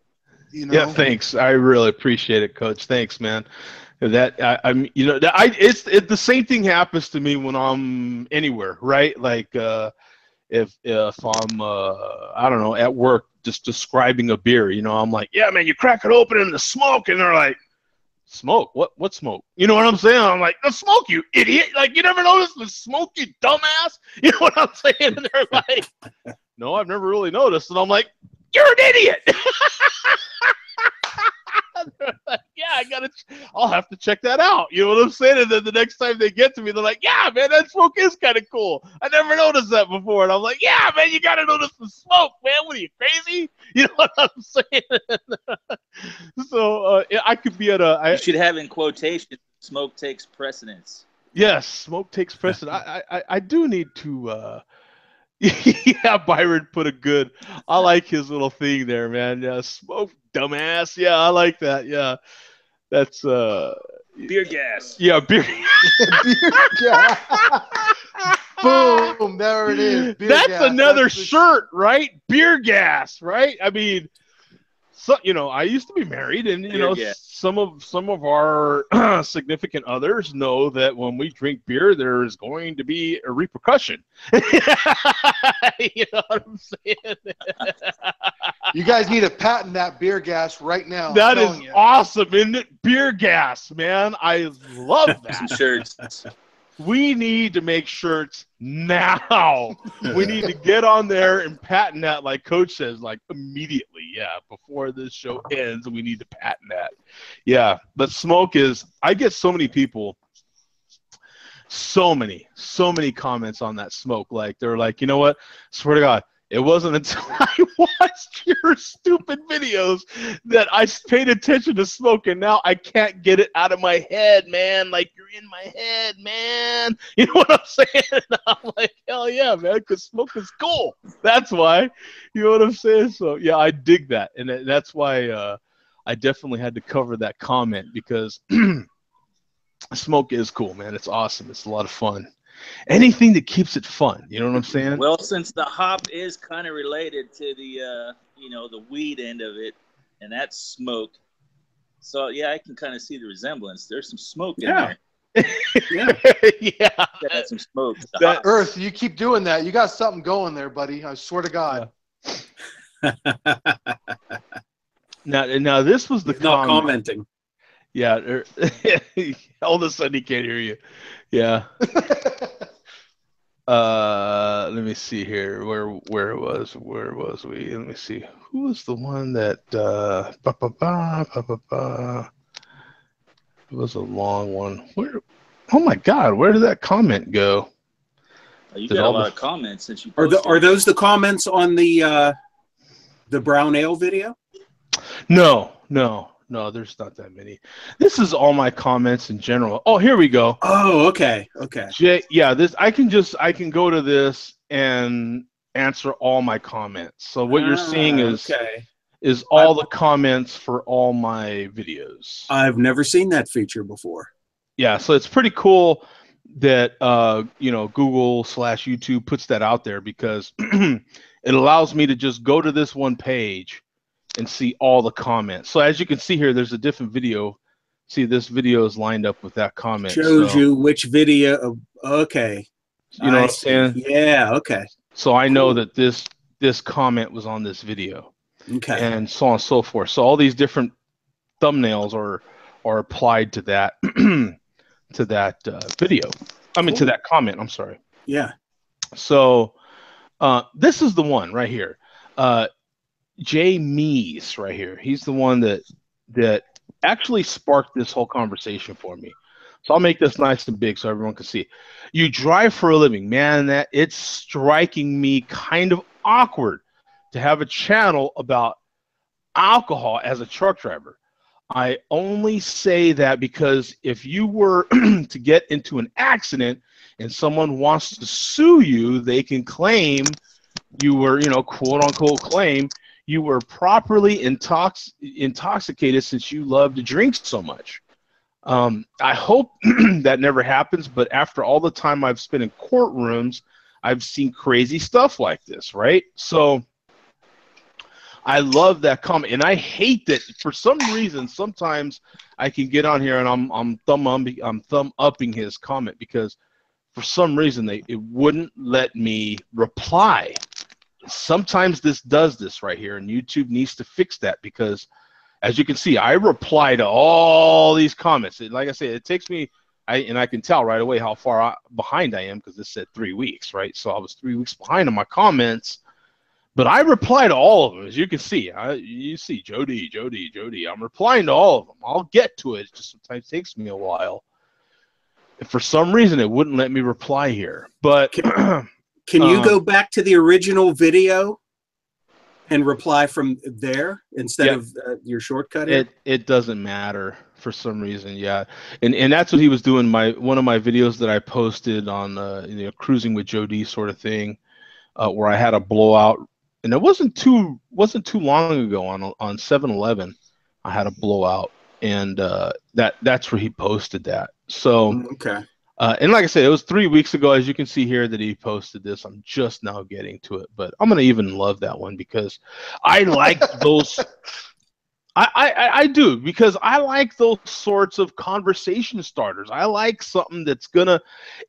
Yeah, thanks. I really appreciate it, Coach. Thanks, man. That it's the same thing happens to me when I'm anywhere, right? Like if I'm I don't know, at work, just describing a beer, I'm like, yeah, man, you crack it open and the smoke, and they're like, smoke? What smoke? You know what I'm saying? I'm like, the smoke, you idiot! Like, you never noticed the smoke, you dumbass? You know what I'm saying? And they're like, no, I've never really noticed. And I'm like, you're an idiot! Like, yeah, I'll have to check that out. You know what I'm saying? And then the next time they get to me, they're like, yeah, man, that smoke is kind of cool. I never noticed that before. And I'm like, yeah, man, you got to notice the smoke, man. What are you, crazy? You know what I'm saying? So I could be at you should have in quotation, smoke takes precedence. Yes, smoke takes precedence. I do need to... yeah, Byron put a good... I like his little thing there, man. Yeah, smoke, dumbass. Yeah, I like that. Yeah, that's... beer gas. Yeah, beer... beer gas. Boom, there it is. Beer That's gas. another That's the shirt, right? Beer gas, right? I mean, so I used to be married, and Beer gas. some of our significant others know that when we drink beer, there is going to be a repercussion. You know what I'm saying? You guys need to patent that beer gas right now. That is awesome, isn't it? Beer gas, man. I love Some that. shirts. We need to make shirts now. We need to get on there and patent that, like Coach says, like immediately. Yeah, before this show ends, we need to patent that. Yeah, but smoke is. I get so many people, so many comments on that smoke. Like they're like, you know what? Swear to God, it wasn't until I watched your stupid videos that I paid attention to smoke, and now I can't get it out of my head, man. Like, you're in my head, man. You know what I'm saying? I'm like, hell yeah, man, because smoke is cool. That's why. You know what I'm saying? So, yeah, I dig that. And that's why I definitely had to cover that comment, because smoke is cool, man. It's awesome. It's a lot of fun. Anything that keeps it fun, you know what I'm saying? Well, since the hop is kind of related to the the weed end of it, and that's smoke, so yeah, I can kind of see the resemblance. There's some smoke in there. Yeah, That's some smoke. Earth, you keep doing that. You got something going there, buddy. I swear to God. Yeah. Now this was the not commenting. Yeah, all of a sudden he can't hear you. Yeah. Let me see here. Where was we? Let me see. Who was the one that it was a long one. Where? Oh my God, where did that comment go? You got a lot of comments since you are those the comments on the brown ale video? No, there's not that many. This is all my comments in general. Oh, here we go. Oh, okay. Yeah, I can go to this and answer all my comments. So what you're seeing is all the comments for all my videos. I've never seen that feature before. Yeah, so it's pretty cool that Google/YouTube puts that out there, because it allows me to just go to this one page and see all the comments. So as you can see here, there's a different video. See, this video is lined up with that comment. Shows you which video. Okay. You know what I'm saying? Yeah, okay. So I know that this comment was on this video. Okay. And so on and so forth. So all these different thumbnails are applied to that video. I mean, to that comment. I'm sorry. Yeah. So this is the one right here. Jay Meese right here. He's the one that actually sparked this whole conversation for me. So I'll make this nice and big so everyone can see. You drive for a living, man. That it's striking me kind of awkward to have a channel about alcohol as a truck driver. I only say that because if you were to get into an accident and someone wants to sue you, they can claim you were, quote unquote claim you were properly intoxicated since you love to drink so much. I hope that never happens, but after all the time I've spent in courtrooms, I've seen crazy stuff like this, right? So I love that comment, and I hate that for some reason. Sometimes I can get on here and I'm thumb upping his comment, because for some reason it wouldn't let me reply. Sometimes this does this right here, and YouTube needs to fix that, because as you can see, I reply to all these comments. Like I said, it takes me, I can tell right away how far behind I am, because this said 3 weeks, right? So I was 3 weeks behind on my comments, but I reply to all of them. As you can see, you see Jody. I'm replying to all of them. I'll get to it. It just sometimes takes me a while. And for some reason, it wouldn't let me reply here. But can you go back to the original video and reply from there instead of your shortcut? It doesn't matter for some reason. Yeah, and that's what he was doing. One of my videos that I posted on cruising with Jody sort of thing, where I had a blowout, and it wasn't too long ago on 7-Eleven. I had a blowout, and that's where he posted that. So okay. And like I said, it was 3 weeks ago, as you can see here, that he posted this. I'm just now getting to it, but I'm gonna even love that one because I like those. I do, because I like those sorts of conversation starters. I like something that's gonna.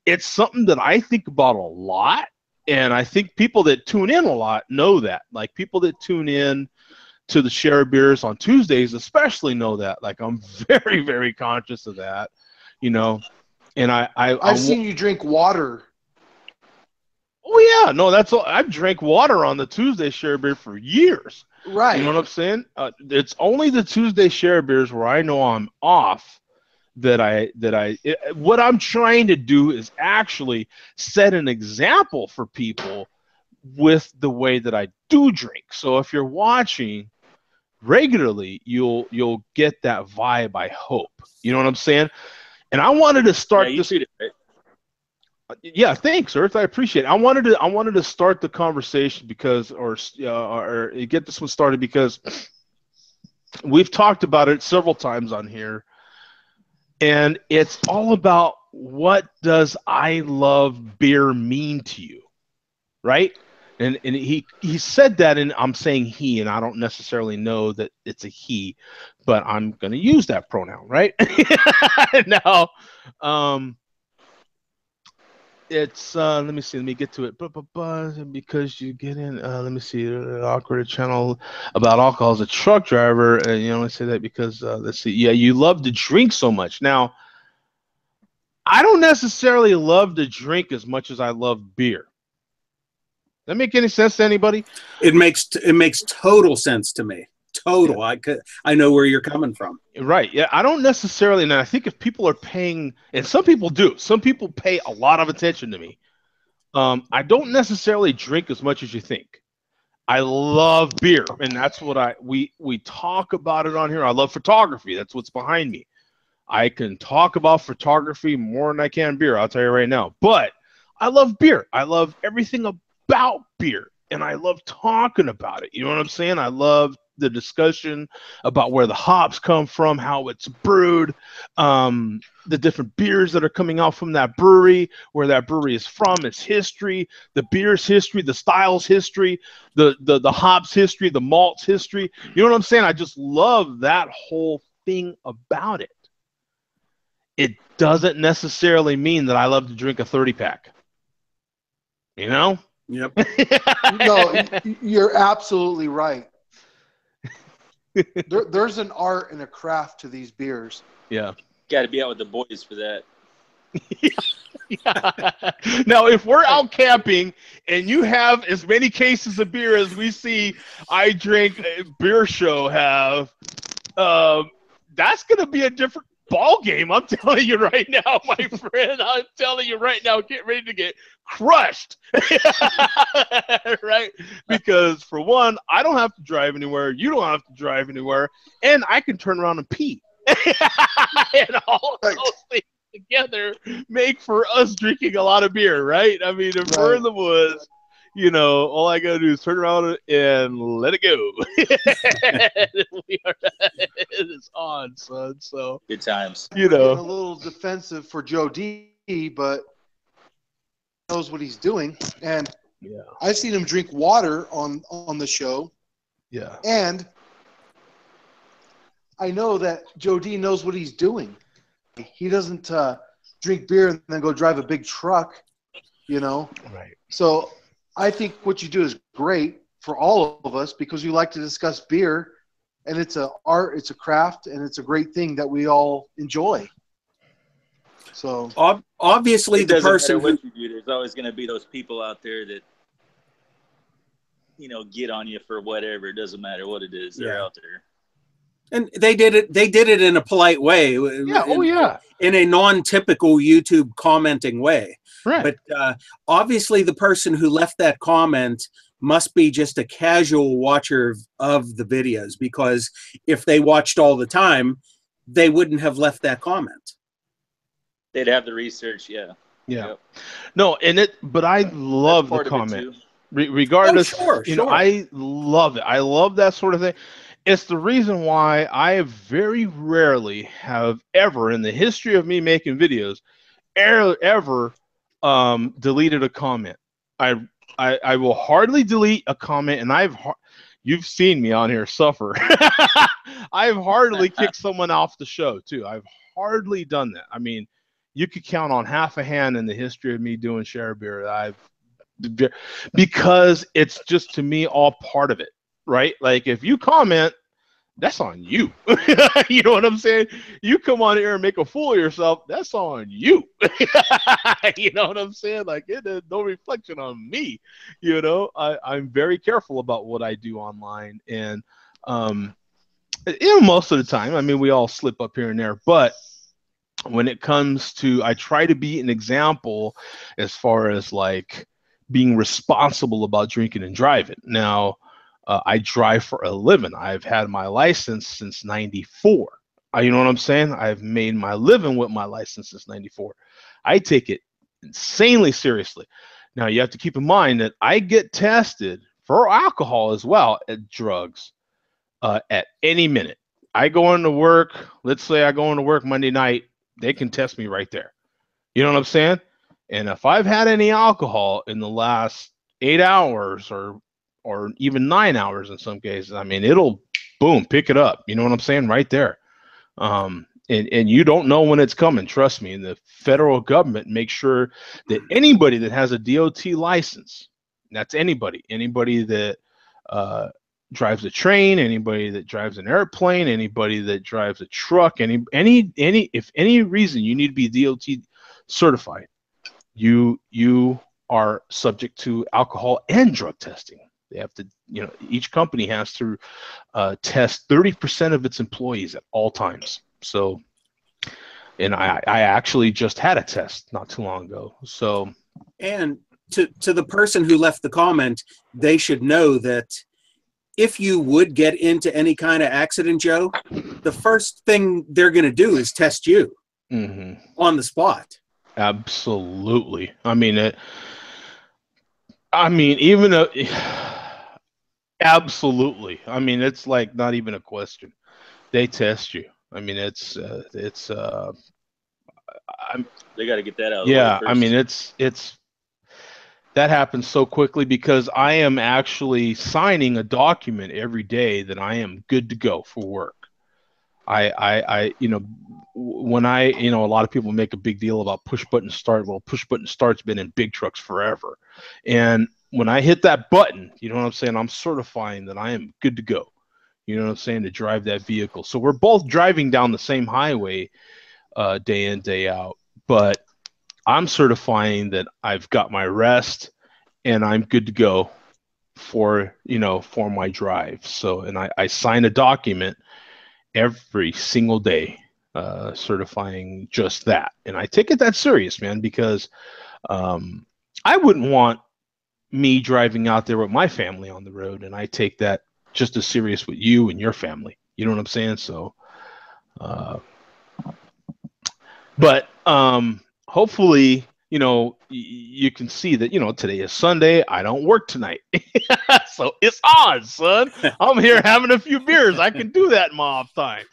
It's something that I think about a lot, and I think people that tune in a lot know that. Like people that tune in to the Share Beers on Tuesdays, especially know that. Like I'm very, very conscious of that, you know. And I've seen you drink water. Oh yeah, no, that's all. I've drank water on the Tuesday Share Beer for years. Right. You know what I'm saying? It's only the Tuesday Share Beers where I know I'm off what I'm trying to do is actually set an example for people with the way that I do drink. So if you're watching regularly, you'll get that vibe, I hope. You know what I'm saying? And I wanted to start this. Yeah, thanks, Earth. I appreciate it. I wanted to start the conversation because, or get this one started because we've talked about it several times on here, and it's all about what does I love beer mean to you, right? And he said that, and I'm saying he, and I don't necessarily know that it's a he, but I'm going to use that pronoun, right? Now, it's let me see, let me get to it. Because you get in, let me see, awkward channel about alcohol as a truck driver, and you only say that because let's see, yeah, you love to drink so much. Now, I don't necessarily love to drink as much as I love beer. Does that make any sense to anybody? It makes total sense to me. Total. Yeah. I know where you're coming from. Right. Yeah. I don't necessarily, and I think if people are paying, and some people do, some people pay a lot of attention to me. I don't necessarily drink as much as you think. I love beer, and that's what we talk about it on here. I love photography. That's what's behind me. I can talk about photography more than I can beer, I'll tell you right now. But I love beer. I love everything about beer, and I love talking about it. You know what I'm saying? I love the discussion about where the hops come from, how it's brewed, the different beers that are coming out from that brewery, where that brewery is from, its history, the beer's history, the style's history, the hops history, the malt's history. You know what I'm saying? I just love that whole thing about it. It doesn't necessarily mean that I love to drink a 30-pack. You know? Yep. No, you're absolutely right. There's an art and a craft to these beers. Yeah. Got to be out with the boys for that. Yeah. Now, if we're out camping and you have as many cases of beer as we see I Drink Beer Show have, that's going to be a different ball game. I'm telling you right now, my friend. I'm telling you right now, get ready to get crushed. Right? Because for one, I don't have to drive anywhere. You don't have to drive anywhere. And I can turn around and pee. And all those things together make for us drinking a lot of beer, right? I mean, if we're in the woods, you know, all I gotta do is turn around and let it go. It's on, son. So good times. You know, a little defensive for Joe D, but he knows what he's doing, and yeah, I've seen him drink water on the show. Yeah, and I know that Joe D knows what he's doing. He doesn't drink beer and then go drive a big truck, you know. Right. So I think what you do is great for all of us because you like to discuss beer, and it's an art, it's a craft, and it's a great thing that we all enjoy. So obviously, the person who you do, there's always going to be those people out there that, you know, get on you for whatever. It doesn't matter what it is. They're out there. And they did it in a polite way. Yeah. In a non-typical YouTube commenting way. Right. But obviously the person who left that comment must be just a casual watcher of the videos, because if they watched all the time, they wouldn't have left that comment. They'd have the research, yeah. Yep. No, but I love the comment. Regardless, sure. know, I love it. I love that sort of thing. It's the reason why I very rarely have ever in the history of me making videos ever deleted a comment. I will hardly delete a comment, and you've seen me on here suffer. I've hardly kicked someone off the show too. I've hardly done that. I mean, you could count on half a hand in the history of me doing Share Beer because it's just, to me, all part of it, right? Like, if you comment, that's on you. You know what I'm saying? You come on here and make a fool of yourself, that's on you. You know what I'm saying? Like, it is no reflection on me. You know, I'm very careful about what I do online. And, most of the time, I mean, we all slip up here and there, but when it comes to, I try to be an example as far as like being responsible about drinking and driving. Now, I drive for a living. I've had my license since '94. You know what I'm saying? I've made my living with my license since '94. I take it insanely seriously. Now, you have to keep in mind that I get tested for alcohol as well as drugs at any minute. I go into work. Let's say I go into work Monday night. They can test me right there. You know what I'm saying? And if I've had any alcohol in the last 8 hours or even 9 hours in some cases, I mean, it'll boom, pick it up. You know what I'm saying? Right there. And you don't know when it's coming. Trust me. And the federal government makes sure that anybody that has a DOT license, that's anybody that drives a train, anybody that drives an airplane, anybody that drives a truck, if any reason you need to be DOT certified, you are subject to alcohol and drug testing. They have to, each company has to test 30% of its employees at all times. So, and I actually just had a test not too long ago. So, and to the person who left the comment, they should know that if you would get into any kind of accident, Joe, the first thing they're going to do is test you on the spot. Absolutely. I mean, absolutely. I mean, it's like not even a question. They test you. I mean, they got to get that out. Yeah, I mean, it's that happens so quickly because I am actually signing a document every day that I am good to go for work. When a lot of people make a big deal about push button start. Well, push button start's been in big trucks forever. And when I hit that button, you know what I'm saying? I'm certifying that I am good to go. You know what I'm saying? To drive that vehicle. So we're both driving down the same highway day in, day out. But I'm certifying that I've got my rest and I'm good to go for my drive. So, and I sign a document every single day certifying just that. And I take it that serious, man, because I wouldn't want me driving out there with my family on the road, and I take that just as serious with you and your family. You know what I'm saying? So, but hopefully, you can see that, today is Sunday. I don't work tonight. So it's on, son. I'm here having a few beers. I can do that in my off time.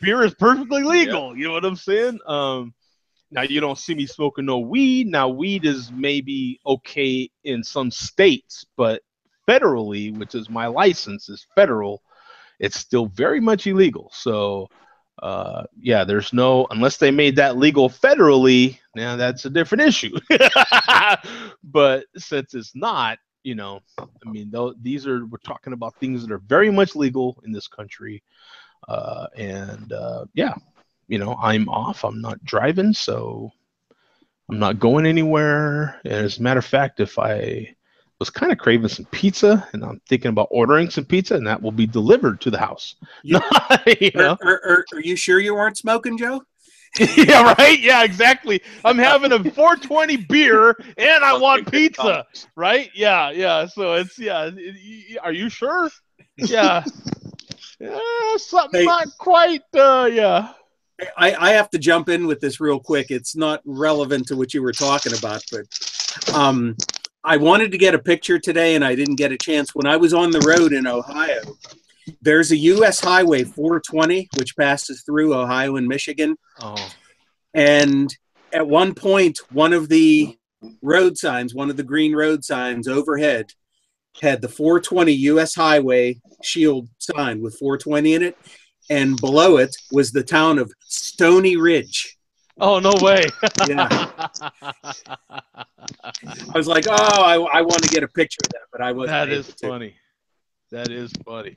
Beer is perfectly legal. Yep. You know what I'm saying? Now, you don't see me smoking no weed. Now, weed is maybe okay in some states, but federally, which is my license is federal, it's still very much illegal. So, there's unless they made that legal federally, now that's a different issue. But since it's not, we're talking about things that are very much legal in this country. I'm off. I'm not driving, so I'm not going anywhere. And as a matter of fact, if I was kind of craving some pizza, and I'm thinking about ordering some pizza, and that will be delivered to the house. Are you sure you weren't smoking, Joe? Yeah, right. Yeah, exactly. I'm having a 420 beer, and I want pizza. Right? Yeah. So it's are you sure? Yeah. Something not quite. Yeah. I have to jump in with this real quick. It's not relevant to what you were talking about, but I wanted to get a picture today, and I didn't get a chance. When I was on the road in Ohio, there's a U.S. Highway 420, which passes through Ohio and Michigan. Oh. And At one point, one of the road signs, one of the green road signs overhead, had the 420 U.S. Highway shield sign with 420 in it, and below it was the town of Stony Ridge. Oh, no way. Yeah. I was like, oh, I want to get a picture of that, but I wasn't. That is funny. That is funny.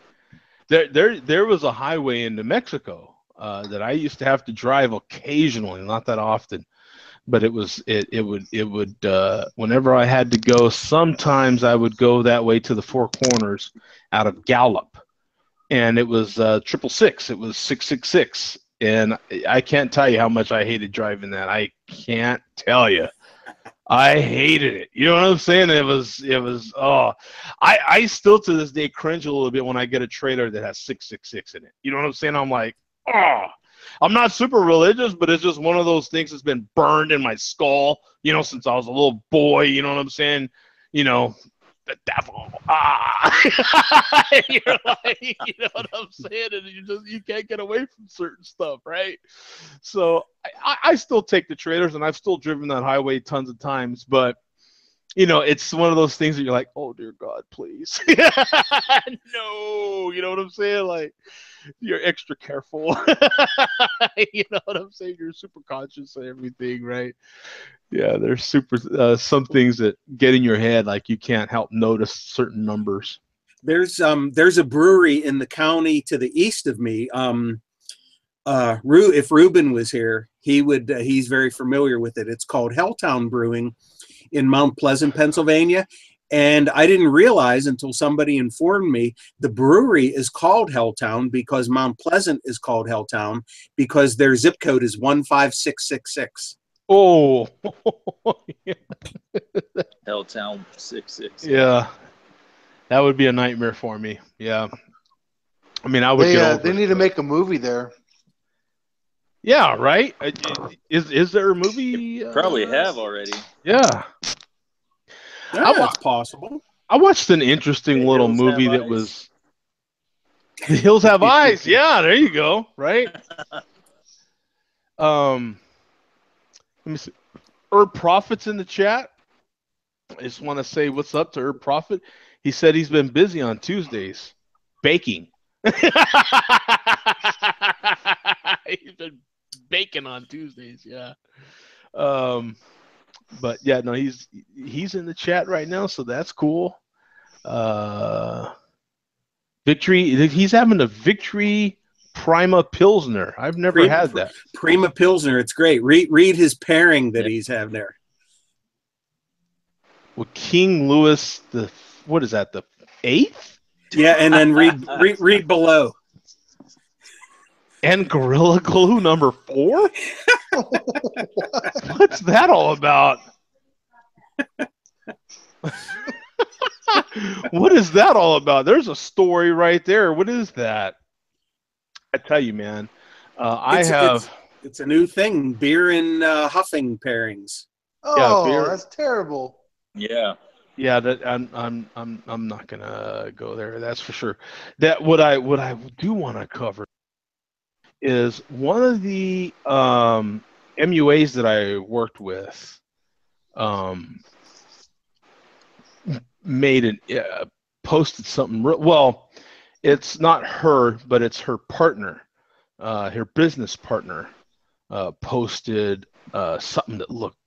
There was a highway in New Mexico that I used to have to drive occasionally, not that often, but it would whenever I had to go, sometimes I would go that way to the Four Corners out of Gallup, and it was 666. It was 666, and I can't tell you how much I hated driving that. I can't tell you. I hated it. You know what I'm saying? It was I still to this day cringe a little bit when I get a trailer that has 666 in it. You know what I'm saying? I'm like, oh, I'm not super religious, but it's just one of those things that's been burned in my skull, you know, since I was a little boy. You know what I'm saying? You know, the devil. You're like, you know what I'm saying? And you can't get away from certain stuff, right? So I still take the trailers, and I've still driven that highway tons of times, but you know, it's one of those things that you're like, oh dear God, please. No, you know what I'm saying? Like, you're extra careful. You know what I'm saying? You're super conscious of everything, right? Yeah, there's some things that get in your head, like you can't help notice certain numbers. There's a brewery in the county to the east of me. If Ruben was here, he's very familiar with it. It's called Helltown Brewing in Mount Pleasant, Pennsylvania. And I didn't realize until somebody informed me the brewery is called Helltown because Mount Pleasant is called Helltown because their zip code is 15666. Oh, yeah. Helltown 66. Yeah, that would be a nightmare for me. Yeah, I mean, I would get over They need to make a movie there. Yeah, right. Is there a movie? Probably have already. Yeah, That's possible. I watched an interesting The little Hills movie Have that Eyes. was The Hills Have Eyes. Yeah, there you go. Right. Let me see. Herb Prophet's in the chat. I just want to say what's up to Herb Prophet. He said he's been busy on Tuesdays baking. He's been baking on Tuesdays. Yeah. But yeah, no, he's in the chat right now, so that's cool. Victory. He's having a Victory Prima Pilsner. I've never had that. Prima Pilsner. It's great. Read his pairing that he's having there. With King Louis what is that? The 8th? Yeah, and then read below. And Gorilla Glue number 4? What's that all about? What is that all about? There's a story right there. What is that? I tell you, man. It's a new thing. Beer and huffing pairings. Oh, yeah, that's terrible. Yeah. Yeah, that I'm not gonna go there. That's for sure. That what I do want to cover is one of the MUAs that I worked with posted something. Well, it's not her, but it's her partner, her business partner, posted something that looked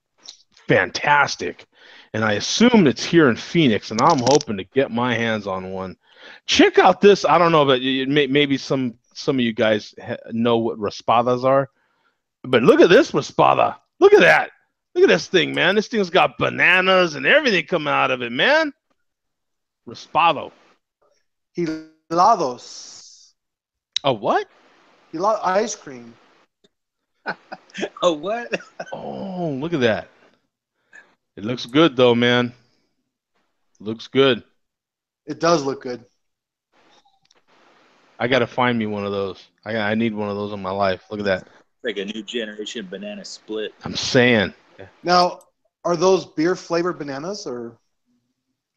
fantastic. And I assume it's here in Phoenix, and I'm hoping to get my hands on one. Check out this. I don't know, but maybe some of you guys know what raspadas are. But look at this raspada. Look at that. Look at this thing, man. This thing's got bananas and everything coming out of it, man. Raspado. Helados. A what? Ice cream. Oh, what? Oh, look at that. It looks good, though, man. Looks good. It does look good. I got to find me one of those. I need one of those in my life. Look at that. Like a new generation banana split. I'm saying. Now, are those beer flavored bananas or?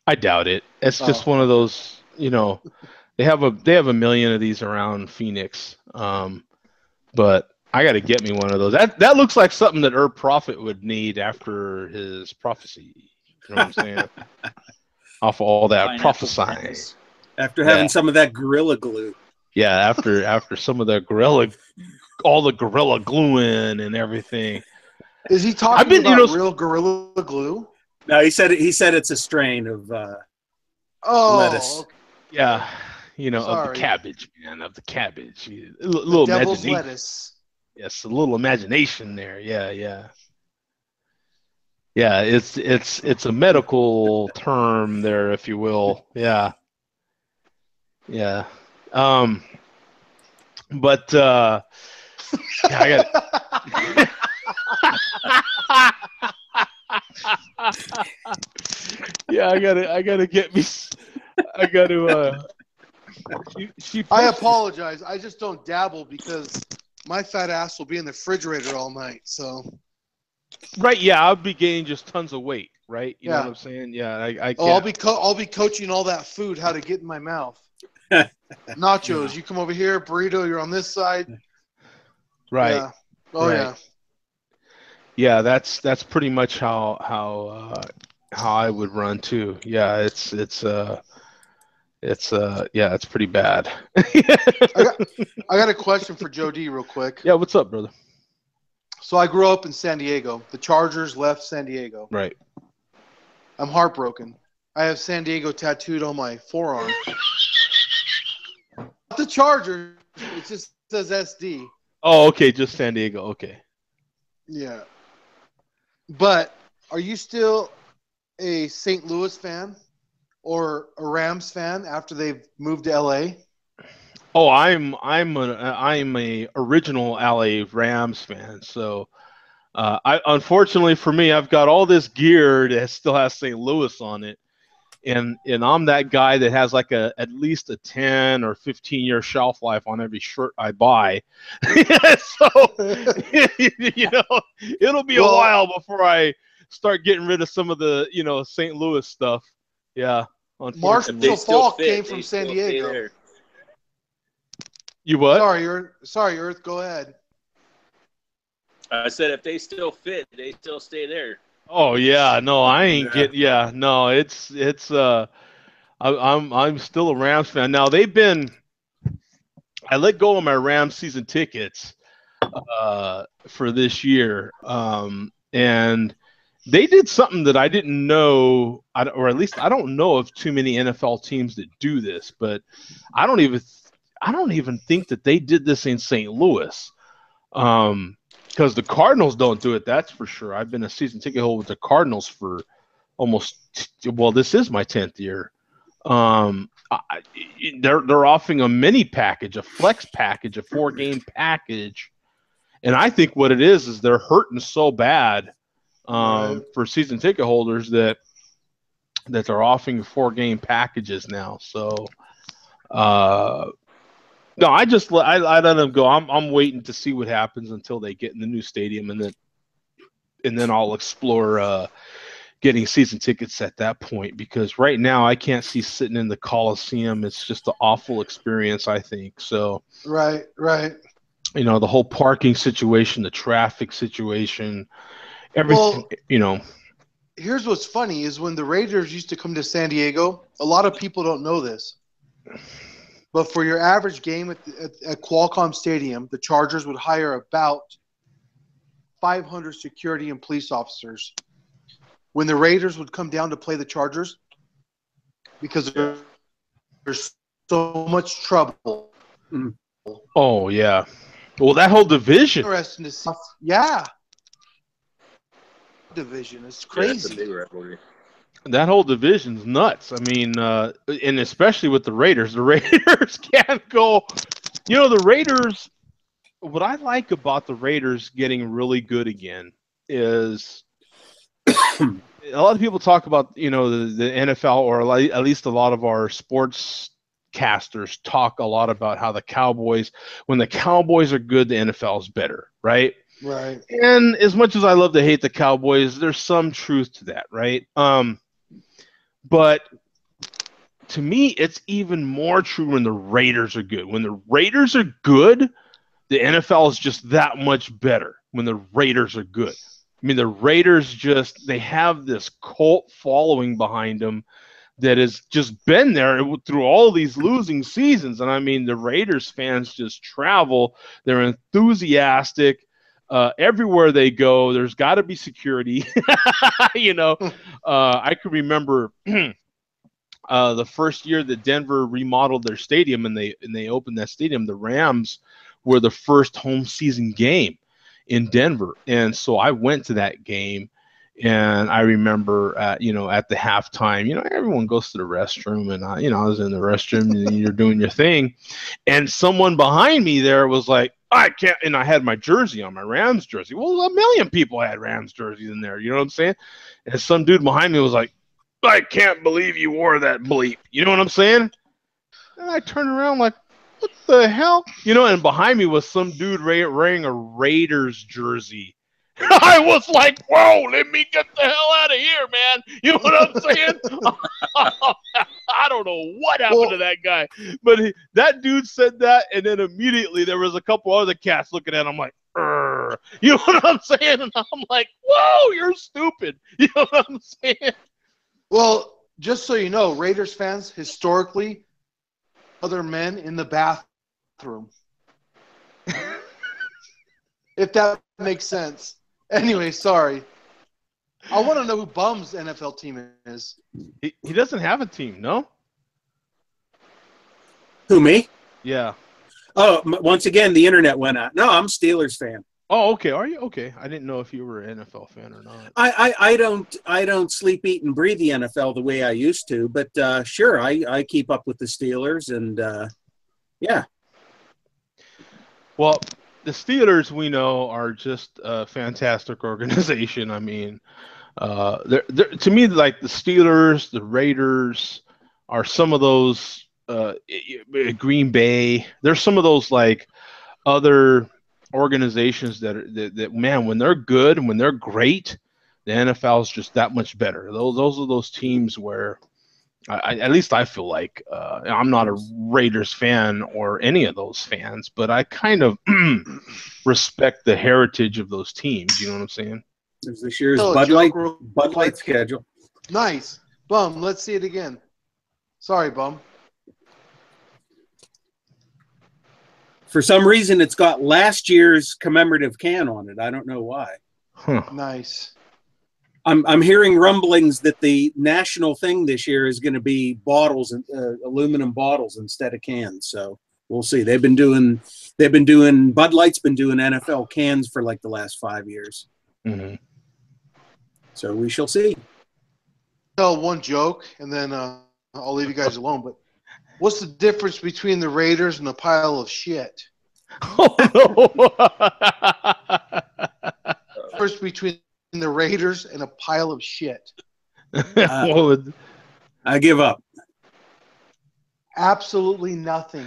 I doubt it. It's just one of those, you know, they have a million of these around Phoenix. But I got to get me one of those. That looks like something that Herb Prophet would need after his prophecy. You know what I'm saying? Off of all that prophesying. After having some of that Gorilla Glue. Yeah, after some of the all the Gorilla Gluing and everything. Is he talking about real Gorilla Glue? No, he said it's a strain of lettuce. Okay. Yeah, of the cabbage, man, of the cabbage. A little devil's imagination. Lettuce. Yes, a little imagination there. Yeah. Yeah, it's a medical term there, if you will. Yeah. But yeah, I got. Yeah, I gotta get me. I gotta. I apologize. I just don't dabble because my fat ass will be in the refrigerator all night. So. Right. Yeah, I'll be gaining just tons of weight. Right. You know what I'm saying? Yeah. I can't. I'll be coaching all that food how to get in my mouth. Nachos, you come over here. Burrito, you're on this side. Right. Yeah. Oh right. yeah. Yeah, that's pretty much how I would run too. Yeah, it's pretty bad. I got a question for Joe D real quick. Yeah, what's up, brother? So I grew up in San Diego. The Chargers left San Diego. Right. I'm heartbroken. I have San Diego tattooed on my forearm. Not the Chargers. It just says SD. Oh, okay, just San Diego. Okay. Yeah. But are you still a St. Louis fan or a Rams fan after they've moved to LA? Oh, I'm a original LA Rams fan. So, I unfortunately for me, I've got all this gear that still has St. Louis on it, and I'm that guy that has like at least a 10 or 15-year shelf life on every shirt I buy. So, it'll be a while before I start getting rid of some of the St. Louis stuff. Yeah. Marshall Faulk came from San Diego. You what? Sorry, Earth. Go ahead. I said if they still fit, they still stay there. Oh yeah, no, I ain't no, it's I'm still a Rams fan. Now I let go of my Rams season tickets for this year, and they did something that I didn't know, or at least I don't know of too many NFL teams that do this, but I don't even think that they did this in St. Louis, because the Cardinals don't do it. That's for sure. I've been a season ticket holder with the Cardinals for this is my 10th year. They're offering a mini package, a flex package, a 4-game package, and I think what it is they're hurting so bad for season ticket holders that they're offering 4-game packages now. So. No, I let them go. I'm waiting to see what happens until they get in the new stadium, and then I'll explore getting season tickets at that point, because right now I can't see sitting in the Coliseum. It's just an awful experience, I think. So right. The whole parking situation, the traffic situation, everything. Here's what's funny is when the Raiders used to come to San Diego, a lot of people don't know this. But for your average game at Qualcomm Stadium, the Chargers would hire about 500 security and police officers. When the Raiders would come down to play the Chargers, because there's so much trouble. Oh, yeah. Well, that whole division. Interesting to see. Yeah. Division. It's crazy. Yeah, that's a big rivalry. That whole division's nuts. I mean, and especially with the Raiders. The Raiders can't go. The Raiders, what I like about the Raiders getting really good again is a lot of people talk about, the NFL, or at least a lot of our sports casters talk a lot about how the Cowboys, when the Cowboys are good, the NFL is better, right? Right. And as much as I love to hate the Cowboys, there's some truth to that, right? But to me, it's even more true when the Raiders are good. When the Raiders are good, the NFL is just that much better when the Raiders are good. I mean, the Raiders they have this cult following behind them that has just been there through all these losing seasons. And I mean, the Raiders fans just travel. They're enthusiastic. Everywhere they go, there's got to be security. I can remember the first year that Denver remodeled their stadium and they opened that stadium, the Rams were the first home season game in Denver. And so I went to that game, and I remember, at the halftime, everyone goes to the restroom, and I was in the restroom, and you're doing your thing, and someone behind me there was like, I can't, and I had my jersey on, my Rams jersey. Well, a million people had Rams jerseys in there, you know what I'm saying? And some dude behind me was like, I can't believe you wore that bleep. You know what I'm saying? And I turned around like, what the hell? And behind me was some dude wearing a Raiders jersey. I was like, whoa, let me get the hell out of here, man. You know what I'm saying? I don't know what happened to that guy. But that dude said that, and then immediately there was a couple other cats looking at him like, Urgh. You know what I'm saying? And I'm like, whoa, you're stupid. You know what I'm saying? Well, just so you know, Raiders fans historically, other men in the bathroom. If that makes sense. Anyway, sorry. I want to know who Bum's NFL team is. He doesn't have a team, no? Who, me? Yeah. Oh, once again, the internet went out. No, I'm a Steelers fan. Oh, okay. Are you okay? I didn't know if you were an NFL fan or not. I don't sleep, eat, and breathe the NFL the way I used to, but sure, I keep up with the Steelers, and yeah. Well, the Steelers, we know, are just a fantastic organization. I mean, they're to me, like the Steelers, the Raiders are some of those, Green Bay. There's some of those like other organizations that man, when they're good and when they're great, the NFL is just that much better. Those are those teams where at least I feel like I'm not a Raiders fan or any of those fans, but I kind of respect the heritage of those teams. You know what I'm saying? There's this year's Bud Light schedule. Nice. Bum, let's see it again. Sorry, Bum. For some reason, it's got last year's commemorative can on it. I don't know why. Huh. Nice. I'm hearing rumblings that the national thing this year is going to be bottles and aluminum bottles instead of cans. So we'll see. Bud Light's been doing NFL cans for like the last 5 years. Mm-hmm. So we shall see. Tell one joke, and then I'll leave you guys alone. But what's the difference between the Raiders and a pile of shit? Oh no! Difference between the Raiders and a pile of shit. I give up. Absolutely nothing.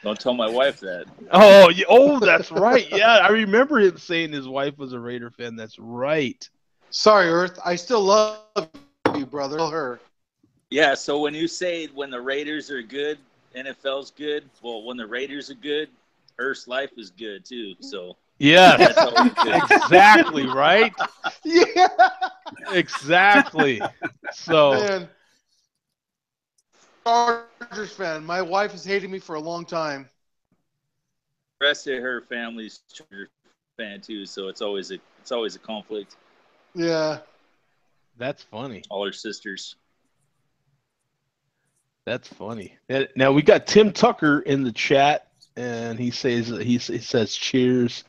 Don't tell my wife that. Oh, that's right. Yeah, I remember him saying his wife was a Raider fan. That's right. Sorry, Earth. I still love you, brother. Tell her. Yeah, so when you say when the Raiders are good, NFL's good. Well, when the Raiders are good, Earth's life is good too. So yeah, that's always good. Exactly right. Yeah, exactly. So, man, Chargers fan. My wife has hated me for a long time. The rest of her family's Chargers fan too, so it's always a conflict. Yeah, that's funny. All her sisters. That's funny. Now we got Tim Tucker in the chat, and he says cheers.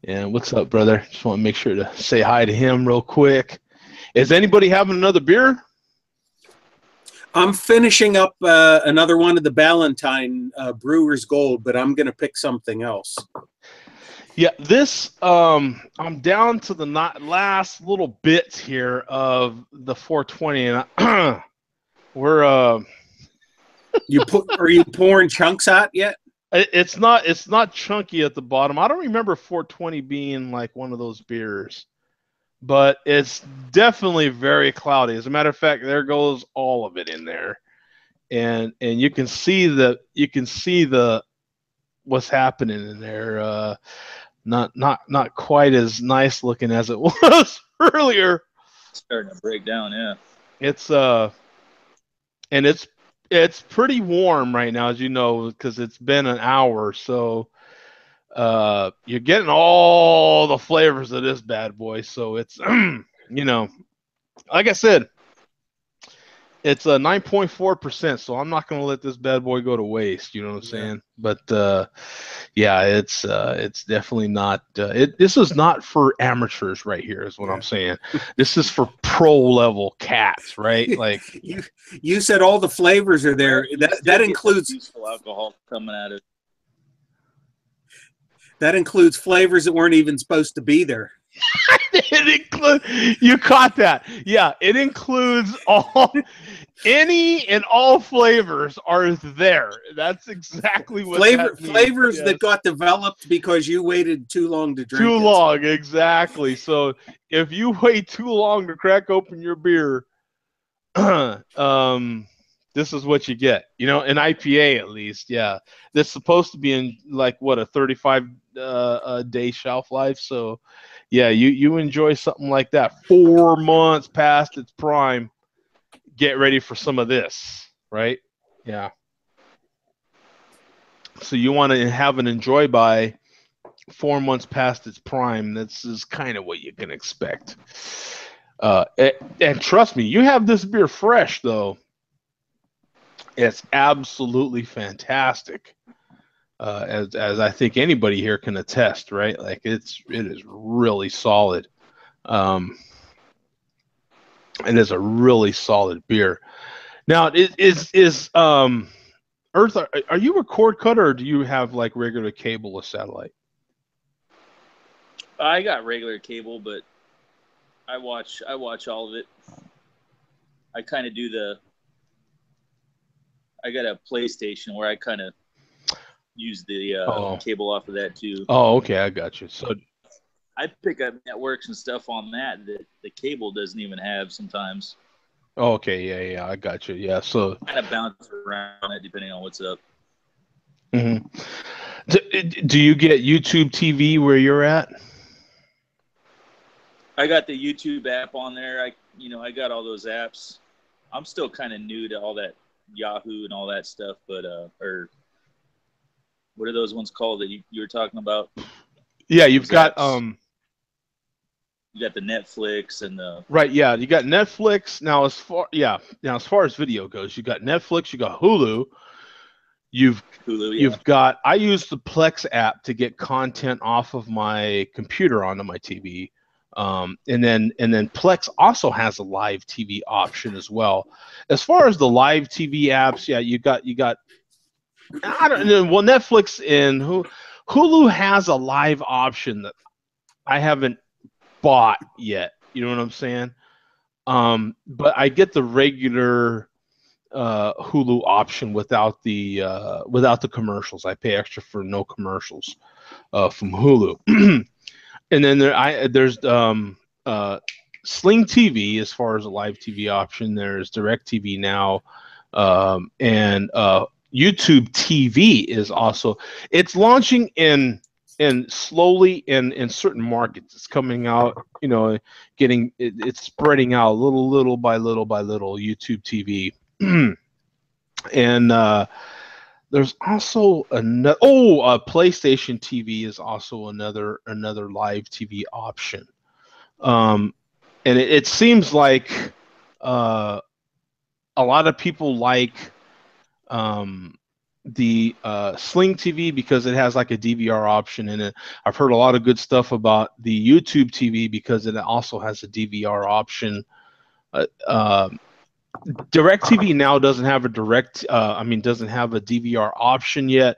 And what's up, brother? Just want to make sure to say hi to him real quick. Is anybody having another beer? I'm finishing up another one of the Ballentine Brewer's Gold, but I'm going to pick something else. Yeah, this I'm down to the last little bits here of the 420, and we're are you pouring chunks out yet? It's not chunky at the bottom. I don't remember 420 being like one of those beers, but it's definitely very cloudy. As a matter of fact, there goes all of it in there. and you can see the what's happening in there. Not quite as nice looking as it was earlier. It's starting to break down. Yeah. It's and it's pretty warm right now, as you know, because it's been an hour. So you're getting all the flavors of this bad boy. So it's you know, like I said, it's a 9.4%. So I'm not going to let this bad boy go to waste. You know what I'm saying? But yeah, it's definitely not. This is not for amateurs right here, is what I'm saying. This is for pro level cats, right? Like you said, all the flavors are there. That includes useful alcohol coming out of. That includes flavors that weren't even supposed to be there. You caught that. Yeah, it includes any and all flavors are there. That's exactly what flavors that got developed because you waited too long to drink too long, exactly. So if you wait too long to crack open your beer, this is what you get. You know, an IPA at least. Yeah, that's supposed to be in like what, a 35 day shelf life. So yeah, you enjoy something like that 4 months past its prime. Get ready for some of this, right? Yeah. So you want to have an enjoy by 4 months past its prime. This is kind of what you can expect. And trust me, you have this beer fresh though. It's absolutely fantastic. As I think anybody here can attest, right? Like it is really solid. It is a really solid beer. Now, is Earth? Are you a cord cutter, or do you have like regular cable or satellite? I got regular cable, but I watch all of it. I kind of do I got a PlayStation where I kind of use the cable off of that too. Oh, okay, I got you. So I pick up networks and stuff on that the cable doesn't even have sometimes. Oh, okay, yeah, I got you. Yeah, so kind of bounce around it depending on what's up. Mm-hmm. Do you get YouTube TV where you're at? I got the YouTube app on there. I got all those apps. I'm still kind of new to all that Yahoo and all that stuff, but or what are those ones called that you were talking about? Yeah, you've got apps. You got the Netflix and the right. Yeah, you got Netflix now. As far as video goes, you got Netflix, you got Hulu. You've got. I use the Plex app to get content off of my computer onto my TV, and then Plex also has a live TV option as well. As far as the live TV apps, yeah, you got. I don't know. Well, Netflix and Hulu has a live option that I haven't bought yet. You know what I'm saying? But I get the regular Hulu option without the commercials. I pay extra for no commercials from Hulu. And then there's Sling TV as far as a live TV option. There's Direct TV now, and YouTube TV is also. It's launching in slowly in certain markets. It's coming out, it's spreading out little by little YouTube TV. And there's also another PlayStation TV is also another live TV option. And it seems like a lot of people like the Sling TV because it has like a DVR option in it. I've heard a lot of good stuff about the YouTube TV because it also has a DVR option. DirecTV now doesn't have a doesn't have a DVR option yet,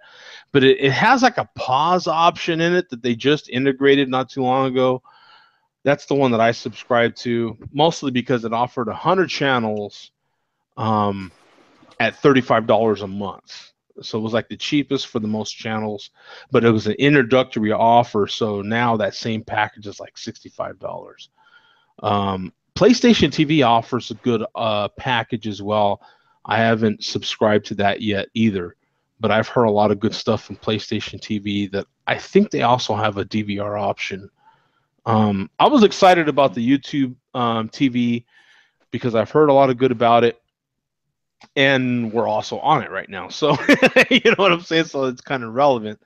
but it has like a pause option in it that they just integrated not too long ago. That's the one that I subscribe to, mostly because it offered 100 channels at $35 a month. So it was like the cheapest for the most channels, but it was an introductory offer. So now that same package is like $65. PlayStation TV offers a good package as well. I haven't subscribed to that yet either, but I've heard a lot of good stuff from PlayStation TV that I think they also have a DVR option. I was excited about the YouTube TV because I've heard a lot of good about it, and we're also on it right now. So you know what I'm saying? So it's kind of relevant.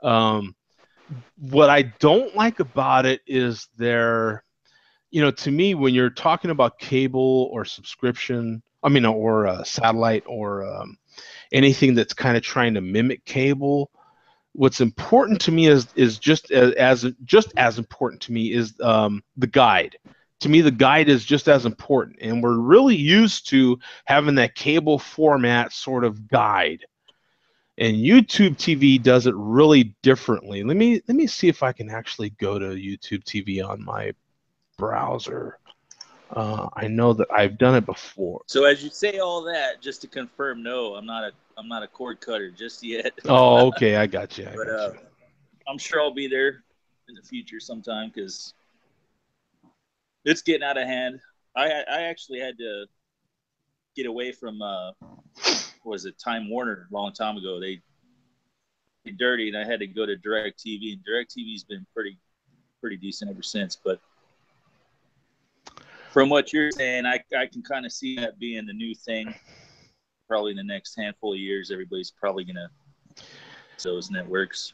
Um, what I don't like about it is to me, when you're talking about cable or subscription, or satellite or anything that's kind of trying to mimic cable, what's important to me is just as important to me is the guide. To me, the guide is just as important, and we're really used to having that cable format sort of guide. And YouTube TV does it really differently. Let me see if I can actually go to YouTube TV on my browser. I know that I've done it before. So as you say all that, just to confirm, no, I'm not a cord cutter just yet. Oh, okay, I got you. But I'm sure I'll be there in the future sometime because it's getting out of hand. I actually had to get away from Time Warner a long time ago. They dirty, and I had to go to DirecTV, and DirecTV's been pretty decent ever since. But from what you're saying, I can kind of see that being the new thing. Probably in the next handful of years, everybody's probably gonna those networks.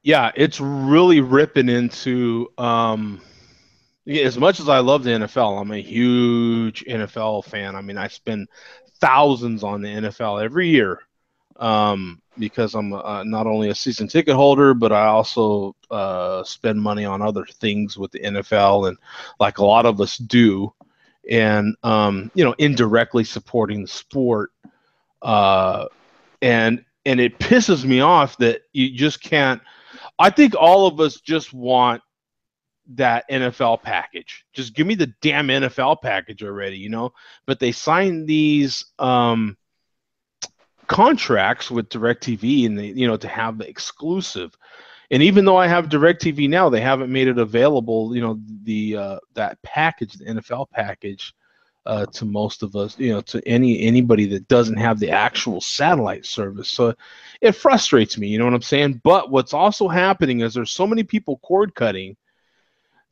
Yeah, it's really ripping into. As much as I love the NFL, I'm a huge NFL fan. I mean, I spend thousands on the NFL every year because I'm not only a season ticket holder, but I also spend money on other things with the NFL, and like a lot of us do, and indirectly supporting the sport. And it pisses me off that you just can't. I think all of us just want that NFL package. Just give me the damn NFL package already, But they signed these contracts with DirecTV, and they, to have the exclusive. And even though I have DirecTV now, they haven't made it available. That package, the NFL package, to most of us. To anybody that doesn't have the actual satellite service. So it frustrates me. You know what I'm saying? But what's also happening is there's so many people cord cutting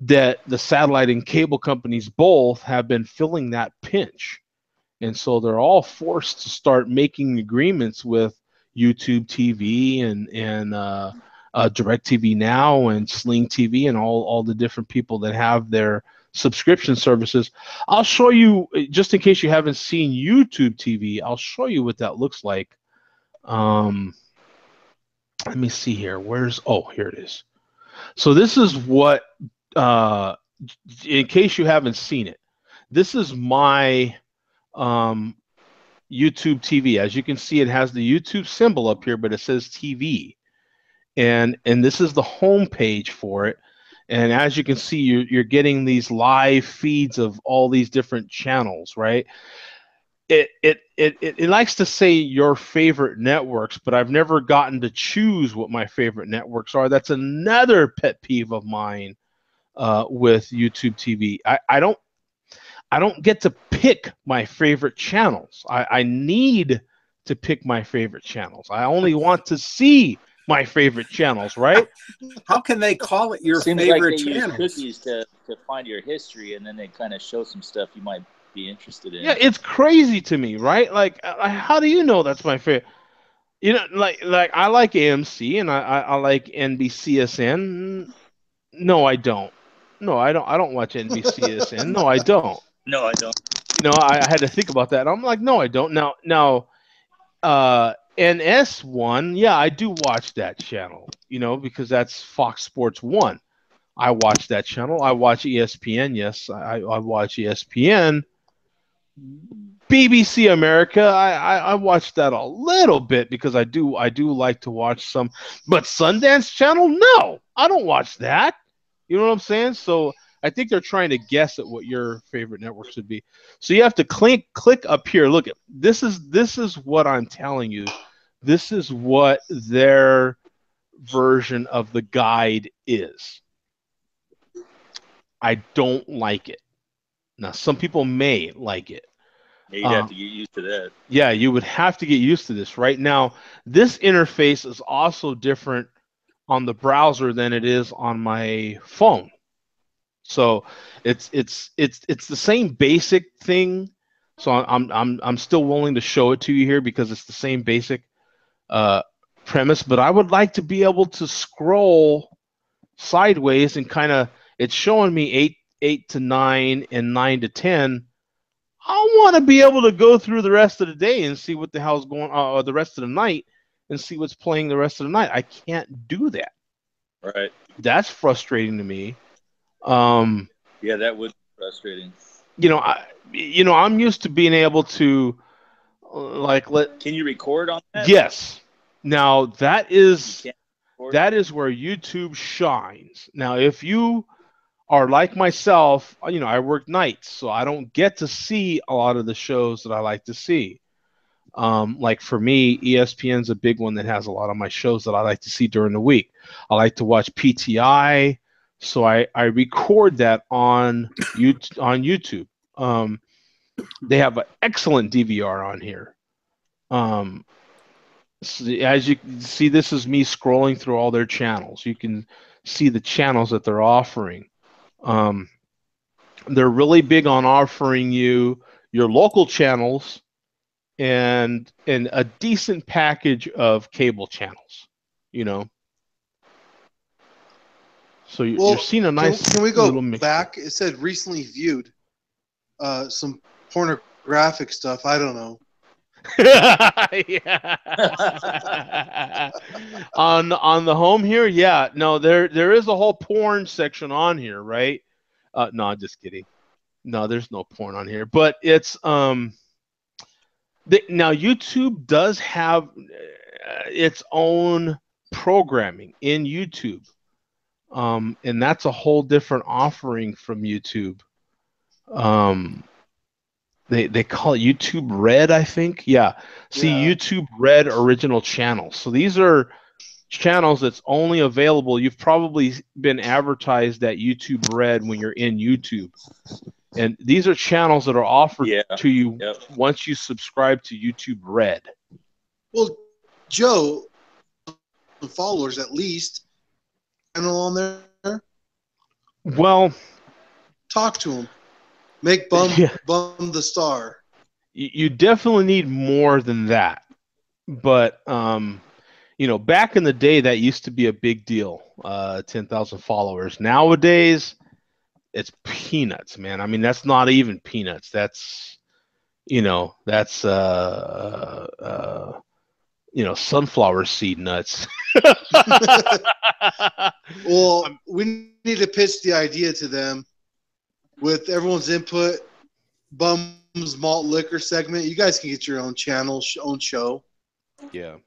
that the satellite and cable companies both have been filling that pinch. And so they're all forced to start making agreements with YouTube TV and DirecTV Now and Sling TV and all the different people that have their subscription services. I'll show you, just in case you haven't seen YouTube TV, I'll show you what that looks like. Let me see here. Here it is. So this is what, in case you haven't seen it, this is my YouTube TV. As you can see, it has the YouTube symbol up here, but it says TV, and this is the home page for it. And as you can see, you're getting these live feeds of all these different channels, right? It likes to say your favorite networks, but I've never gotten to choose what my favorite networks are. That's another pet peeve of mine with YouTube TV. I don't get to pick my favorite channels. I need to pick my favorite channels. I only want to see my favorite channels, right? How can they call it your Seems favorite like they channels? use cookies to find your history, and then they kind of show some stuff you might be interested in. Yeah, it's crazy to me, right? Like, how do you know that's my favorite? Like I like AMC and I like NBCSN. No, I don't. No, I don't. I don't watch NBCSN. No, I don't. No, I don't. I had to think about that. I'm like, no, I don't. Now, NS1, yeah, I do watch that channel. Because that's Fox Sports 1. I watch that channel. I watch ESPN. Yes, I watch ESPN. BBC America, I watch that a little bit because I do like to watch some. But Sundance Channel, no, I don't watch that. You know what I'm saying? So I think they're trying to guess at what your favorite networks would be. So you have to click up here. Look, this is what I'm telling you. This is what their version of the guide is. I don't like it. Now, some people may like it. Yeah, you'd have to get used to that. Yeah, you would have to get used to this. Right now, this interface is also different on the browser than it is on my phone. So it's the same basic thing. So I'm still willing to show it to you here because it's the same basic uh, premise. But I would like to be able to scroll sideways and kind of, it's showing me 8 to 9 and 9 to 10. I want to be able to go through the rest of the day and see what the hell's going on, or the rest of the night and see what's playing the rest of the night. I can't do that. Right. That's frustrating to me. Yeah, that would be frustrating. I'm used to being able to Can you record on that? Yes. Now that is You can't where YouTube shines. Now, if you are like myself, I work nights, so I don't get to see a lot of the shows that I like to see. Like for me, ESPN's a big one that has a lot of my shows that I like to see during the week. I like to watch PTI, so I record that on YouTube. They have an excellent DVR on here. So as you can see, this is me scrolling through all their channels. You can see the channels that they're offering. They're really big on offering you your local channels and a decent package of cable channels, So you're seeing a nice. Can we go little mix. back? It said recently viewed some pornographic stuff. I don't know. Yeah. on the home here, yeah. No, there is a whole porn section on here, right? No, just kidding. No, there's no porn on here, but it's now YouTube does have its own programming in YouTube, and that's a whole different offering from YouTube. They call it YouTube Red, I think. Yeah. See, Yeah. YouTube Red original channels. So these are channels that's only available. You've probably been advertised at YouTube Red when you're in YouTube. And these are channels that are offered to you once you subscribe to YouTube Red. Well, Joe, followers at least, channel on there. Well, talk to him. Make Bum the star. You definitely need more than that. But back in the day, that used to be a big deal. 10,000 followers. Nowadays, it's peanuts, man. I mean, that's not even peanuts. That's sunflower seed nuts. Well, we need to pitch the idea to them with everyone's input. Bum's Malt Liquor segment. You guys can get your own channel, own show. Yeah.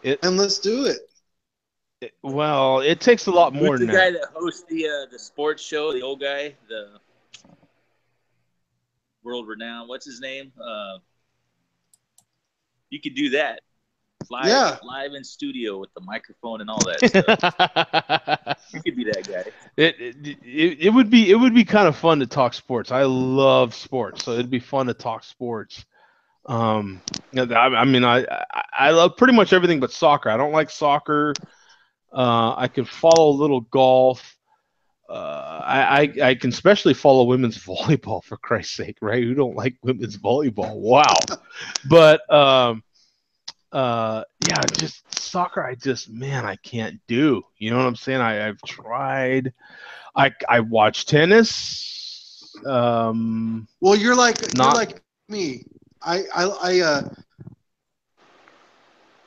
And let's do it. Well, it takes a lot more than that. The guy that hosts the sports show, the old guy, the world renowned. What's his name? You could do that live in studio with the microphone and all that stuff. You could be that guy. It would be kind of fun to talk sports. I love sports, so it'd be fun to talk sports. I mean, I love pretty much everything but soccer. I don't like soccer. I can follow a little golf. I can especially follow women's volleyball, for Christ's sake, right? Who don't like women's volleyball? Wow. But just soccer. I can't do. You know what I'm saying? I've tried. I watch tennis. Well, you're like me. I of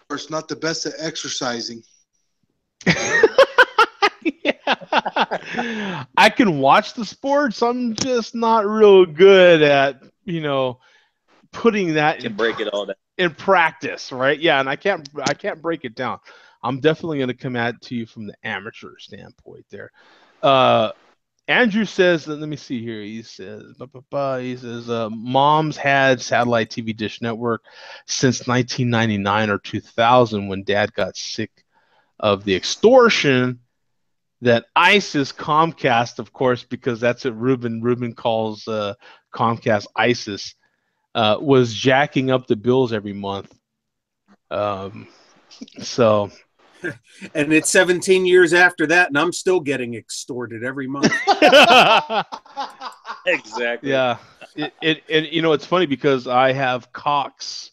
course not the best at exercising. Yeah. I can watch the sports. I'm just not real good at putting that in practice, right? Yeah, and I can't break it down. I'm definitely going to come at to you from the amateur standpoint there. Andrew says, let me see here. He says, Mom's had satellite TV Dish Network since 1999 or 2000 when Dad got sick of the extortion that ISIS Comcast, of course, because that's what Ruben calls Comcast ISIS. was jacking up the bills every month. So. And it's 17 years after that, and I'm still getting extorted every month. Exactly. Yeah. It's funny because I have Cox.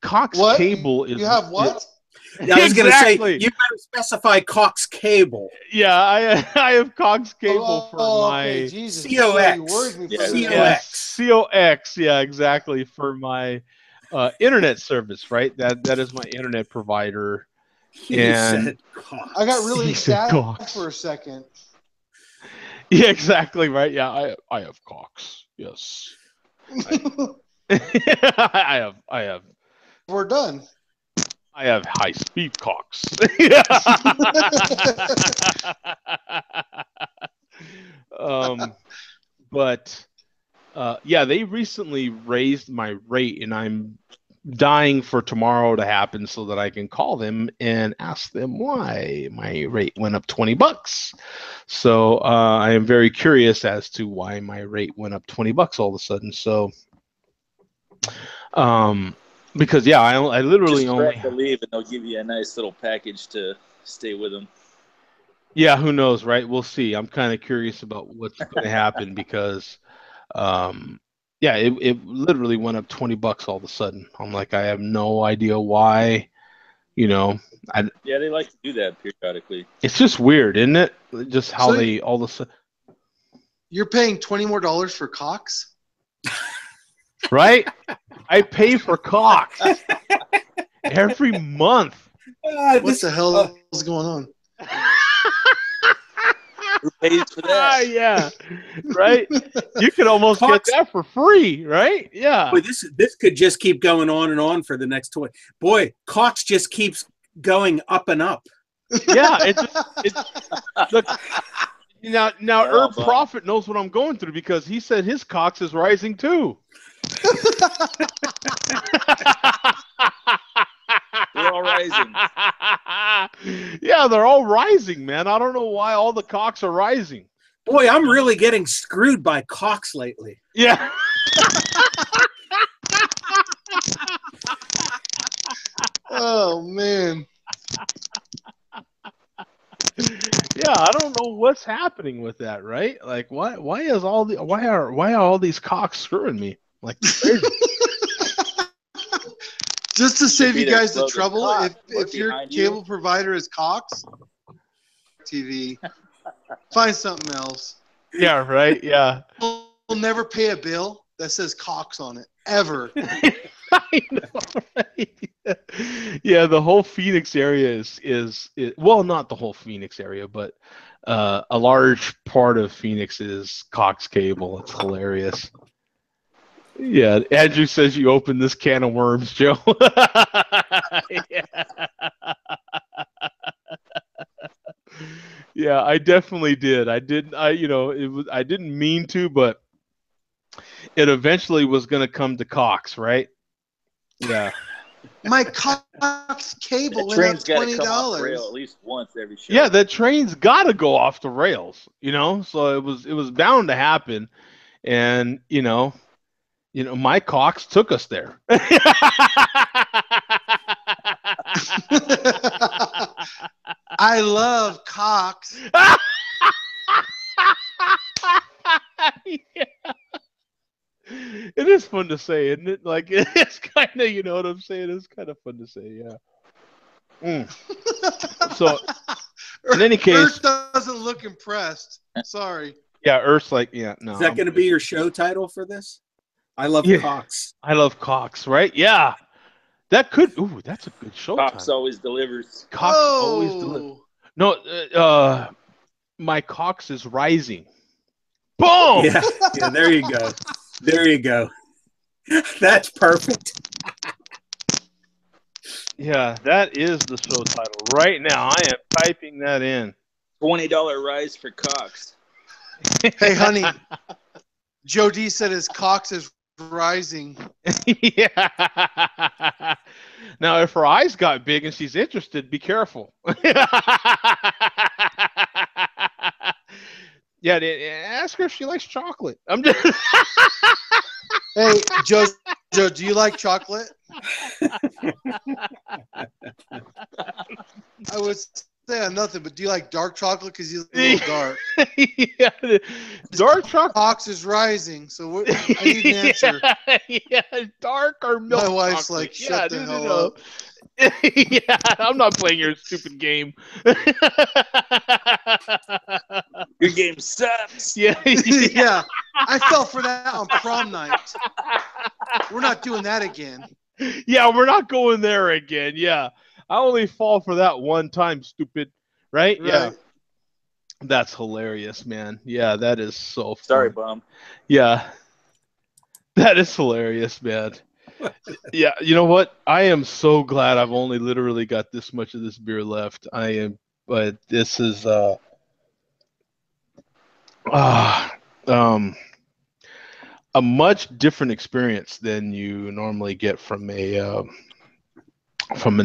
Cox What? cable is. You have what? Yeah, I was going to say, Exactly. you better specify Cox cable. Yeah, I have Cox cable for my okay, Jesus. COX. You worried me for Yeah, a minute. COX. COX. Yeah, exactly, for my internet service. Right. That is my internet provider. You And said Cox. I got really He said sad Cox. for a second. Yeah, exactly. Right. Yeah, I have Cox. Yes. I have. We're done. I have high speed Cox. But yeah, they recently raised my rate, and I'm dying for tomorrow to happen so that I can call them and ask them why my rate went up $20. So I am very curious as to why my rate went up $20 all of a sudden. So, because yeah, I literally Just only threaten to leave, and they'll give you a nice little package to stay with them. Yeah, who knows, right? We'll see. I'm kind of curious about what's going to happen because, yeah, it literally went up $20 all of a sudden. I'm like, I have no idea why. Yeah, they like to do that periodically. it's just weird, isn't it? Just how So- they all of a sudden, You're paying $20 more for Cox? right? I pay for Cox every month. What the hell is going on? Who pays for that? Yeah, right. You could almost Cox- get that for free, right? Yeah. Boy, this could just keep going on and on for the next 20. Boy, Cox just keeps going up and up. Yeah, look. Now Oh, Herb Prophet knows what I'm going through because he said his Cox is rising too. They're all rising. Yeah, they're all rising, man. I don't know why all the Cox are rising. Boy, I'm really getting screwed by Cox lately. Yeah. Oh, man. Yeah, I don't know what's happening with that, right? Like, why are all these Cox screwing me? Like, crazy. Just to save be you their guys the slogan. trouble, Cox, if look your behind you. cable provider is Cox TV, find something else. Yeah, right. Yeah. We'll never pay a bill that says Cox on it, ever. I know, right? Yeah, the whole Phoenix area is well, not the whole Phoenix area, but a large part of Phoenix is Cox Cable. It's hilarious. Yeah, Andrew says you opened this can of worms, Joe. Yeah. Yeah, I definitely did. I didn't. I didn't mean to, but it eventually was going to come to Cox, right? Yeah. My Cox cable The went up train's got to come off the rail $20. at least once every show. Yeah, the train's got to go off the rails, So it was bound to happen, and my Cox took us there. I love Cox. Yeah. It is fun to say, isn't it? Like it's kind of, you know what I'm saying? It's kind of fun to say, yeah. So, in any case, Earth doesn't look impressed. Sorry. yeah, Earth's like, yeah, no. Is that going to be your show title for this? I love Cox. I love Cox, right? Yeah, that could. Ooh, that's a good show Cox title. always delivers. Cox always delivers. No, my Cox is rising. Boom! Yeah, there you go. There you go. That's perfect. Yeah, that is the show title right now. I am typing that in. $20 rise for Cox. Hey, honey. Joe D said his Cox is rising. Yeah. Now, if her eyes got big and she's interested, be careful. Yeah, ask her if she likes chocolate. I'm just. Hey, Joe Joe, do you like chocolate? I would say nothing, but do you like dark chocolate? Because you're a little dark. Yeah, dark chocolate. Cox is rising, so I need an answer. Yeah, dark or milk. My wife's chocolate. like, shut the hell up. Yeah, I'm not playing your stupid game. Your game sucks. Yeah, Yeah, I fell for that on prom night. We're not doing that again. Yeah, we're not going there again. Yeah, I only fall for that one time, stupid. Right? Yeah, that's hilarious, man. Yeah, that is so fun. Sorry, bum. Yeah, that is hilarious, man. Yeah, you know what? I am so glad I've only literally got this much of this beer left. I am, but this is a much different experience than you normally get from an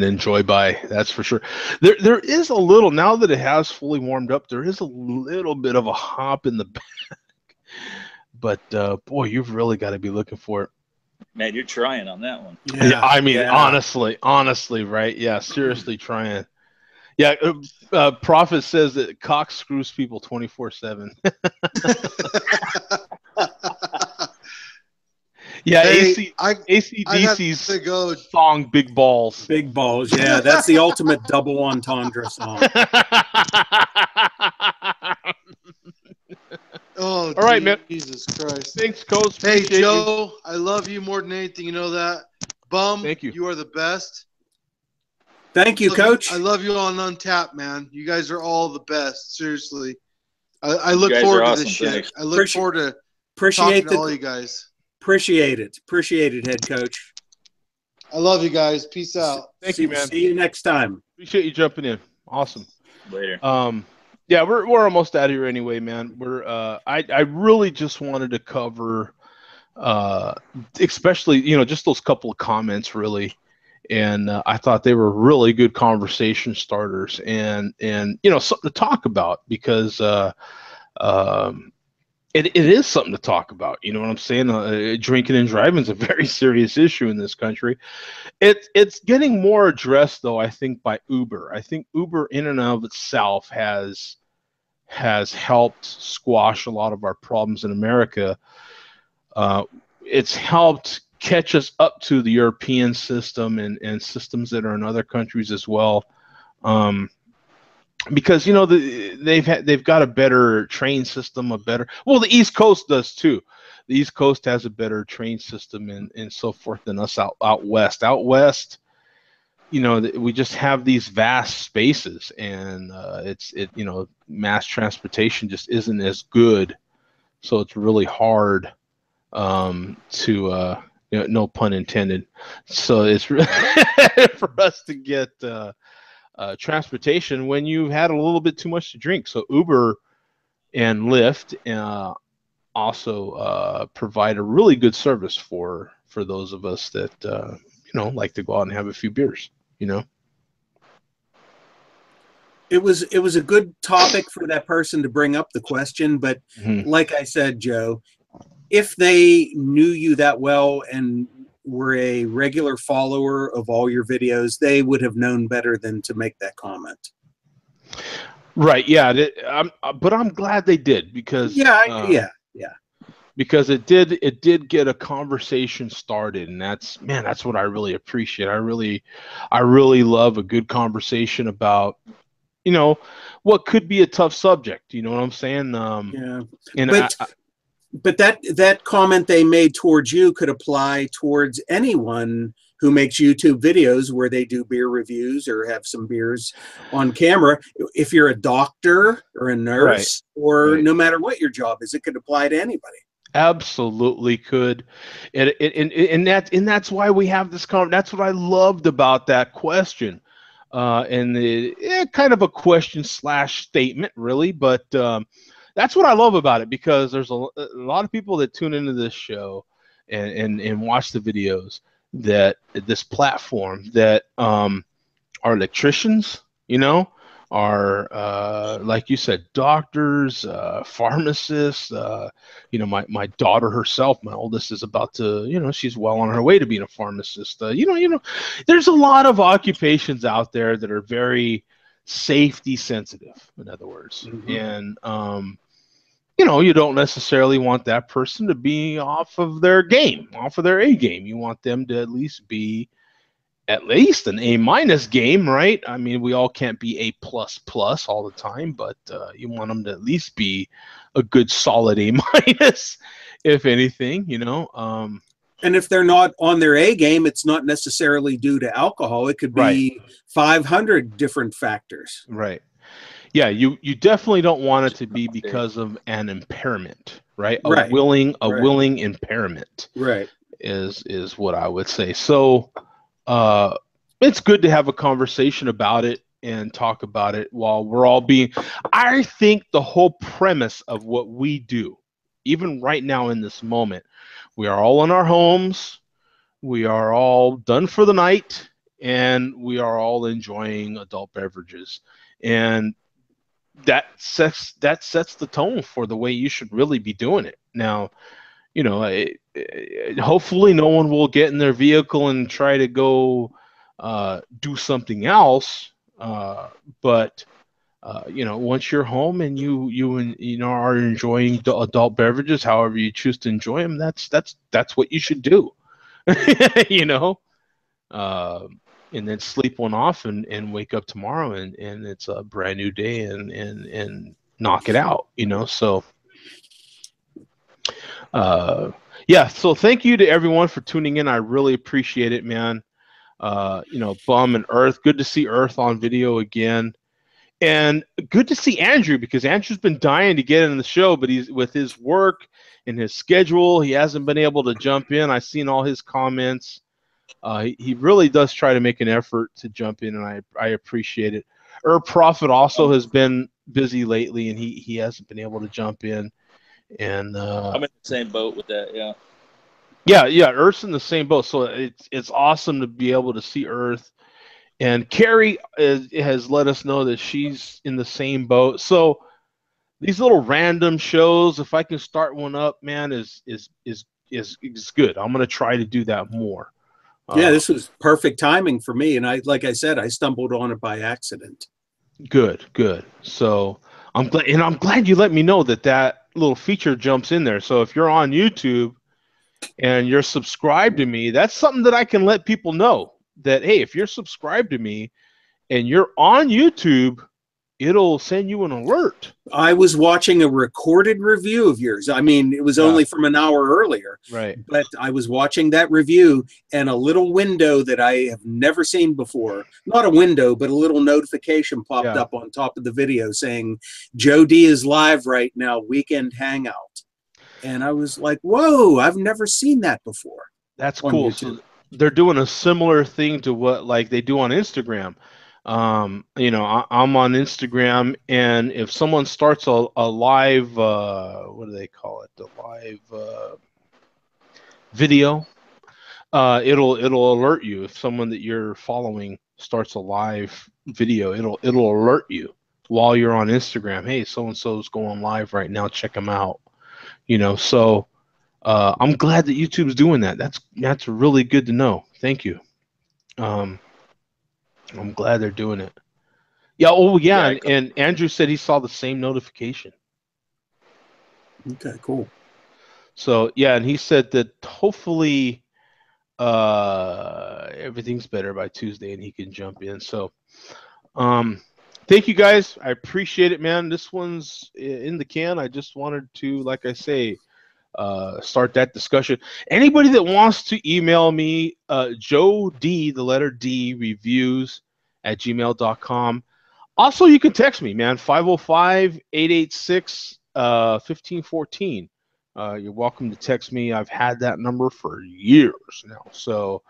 enjoy by. That's for sure. There is a little, now that it has fully warmed up, there is a little bit of a hop in the back. But boy, you've really got to be looking for it. Man, you're trying on that one. Yeah, I mean, honestly, right? Yeah, seriously trying. Yeah, Prophet says that Cox screws people 24/7. Yeah, hey, AC/DC's song "Big Balls." Big Balls, yeah, that's the ultimate double entendre song. Oh, all right, man. Jesus Christ. Thanks, Coach. Hey, Joe, I love you more than anything. You know that. Bum, thank you. You are the best. Thank you, Coach. I love you on Untapped, man. You guys are all the best. Seriously. I look forward to this shit. I look forward to talking to all you guys. Appreciate it, head coach. I love you guys. Peace out. Thank you, man. See you next time. Appreciate you jumping in. Awesome. Later. Yeah, we're almost out of here anyway, man. I really just wanted to cover especially, just those couple of comments really. And I thought they were really good conversation starters and something to talk about because it is something to talk about. You know what I'm saying? Drinking and driving is a very serious issue in this country. It's getting more addressed, though, I think, by Uber. I think Uber in and of itself has helped squash a lot of our problems in America. It's helped catch us up to the European system and systems that are in other countries as well. Because they've got a better train system, the East Coast does too. The East Coast has a better train system and so forth than us out west. Out west, we just have these vast spaces, and mass transportation just isn't as good. So it's really hard to no pun intended. So it's really for us to get transportation when you've had a little bit too much to drink. So Uber and Lyft also provide a really good service for those of us that like to go out and have a few beers. It was a good topic for that person to bring up the question, but like I said, Joe, if they knew you that well and were a regular follower of all your videos, they would have known better than to make that comment. Right. Yeah. But I'm glad they did because because it did get a conversation started, and that's what I really appreciate. I really love a good conversation about what could be a tough subject. You know what I'm saying? But that comment they made towards you could apply towards anyone who makes YouTube videos where they do beer reviews or have some beers on camera. If you're a doctor or a nurse or no matter what your job is, it could apply to anybody. Absolutely could. And that's why we have this conversation. That's what I loved about that question. And kind of a question / statement, really, but that's what I love about it, because there's a lot of people that tune into this show and watch the videos, that this platform, that are electricians, are like you said, doctors, pharmacists. My daughter herself, my oldest, is about to, she's well on her way to being a pharmacist. There's a lot of occupations out there that are very safety sensitive, in other words. And you don't necessarily want that person to be off of their game, off of their A game. You want them to at least be at least an A- game, right? I mean, we all can't be A++ all the time, but you want them to at least be a good solid A-, if anything, And if they're not on their A game, it's not necessarily due to alcohol. It could be 500 different factors. Right. Yeah, you definitely don't want it to be because of an impairment, right? A willing impairment. Right. Is what I would say. So it's good to have a conversation about it and talk about it while we're all I think the whole premise of what we do, even right now in this moment, we are all in our homes, we are all done for the night, and we are all enjoying adult beverages. And that sets the tone for the way you should really be doing it. Now, hopefully no one will get in their vehicle and try to go do something else. But once you're home and you are enjoying adult beverages, however you choose to enjoy them, that's what you should do. And then sleep one off and wake up tomorrow and it's a brand new day and knock it out. So. So thank you to everyone for tuning in. I really appreciate it, man. Bum and Earth, good to see Earth on video again, and good to see Andrew, because Andrew's been dying to get in the show, but he's with his work and his schedule, he hasn't been able to jump in. I've seen all his comments. He really does try to make an effort to jump in, and I appreciate it. Prophet also has been busy lately, and he hasn't been able to jump in. And I'm in the same boat with that. Yeah. Earth's in the same boat, so it's awesome to be able to see Earth. And Carrie has let us know that she's in the same boat. So these little random shows, if I can start one up, man, is good. I'm gonna try to do that more. Yeah, this was perfect timing for me, and like I said, I stumbled on it by accident. Good. So I'm glad you let me know that little feature jumps in there. So if you're on YouTube and you're subscribed to me, that's something that I can let people know that, hey, if you're subscribed to me and you're on YouTube, it'll send you an alert. I was watching a recorded review of yours. I mean, it was only from an hour earlier. Right. But I was watching that review, and a little window that I have never seen before, not a window, but a little notification popped up on top of the video saying, Joe D is live right now, weekend hangout. And I was like, whoa, I've never seen that before. That's cool. So they're doing a similar thing to what like they do on Instagram. I'm on Instagram, and if someone starts a live, what do they call it? The live video, it'll alert you. If someone that you're following starts a live video, it'll alert you while you're on Instagram. Hey, so and so's going live right now. Check them out. So I'm glad that YouTube's doing that. That's really good to know. Thank you. I'm glad they're doing it. Yeah. Oh, yeah. And Andrew said he saw the same notification. Okay, cool. So yeah, and he said that hopefully everything's better by Tuesday and he can jump in. So thank you guys. I appreciate it, man. This one's in the can. I just wanted to, like I say, start that discussion. Anybody that wants to email me, Joe D, the letter D, reviews @gmail.com. Also, you can text me, man, 505-886-1514. You're welcome to text me. I've had that number for years now. So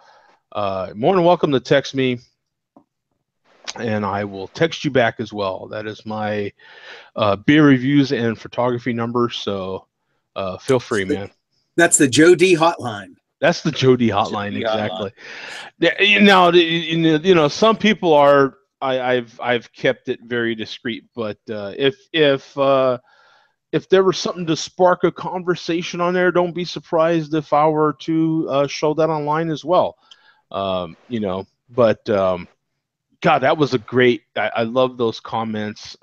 more than welcome to text me, and I will text you back as well. That is my beer reviews and photography number. So feel free, man. That's the Joe D hotline. That's the Joe D hotline, exactly. Now, some people are I've kept it very discreet. But if there was something to spark a conversation on there, don't be surprised if I were to show that online as well. You know, but God, that was a great. I love those comments.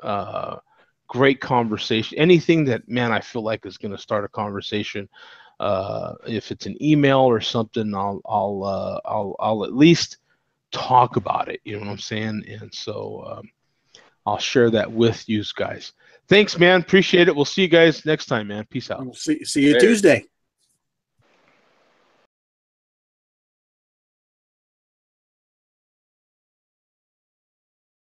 Great conversation. Anything that, man, I feel like is going to start a conversation. If it's an email or something, I'll at least talk about it. You know what I'm saying? And so I'll share that with you guys. Thanks, man. Appreciate it. We'll see you guys next time, man. Peace out. See you Tuesday.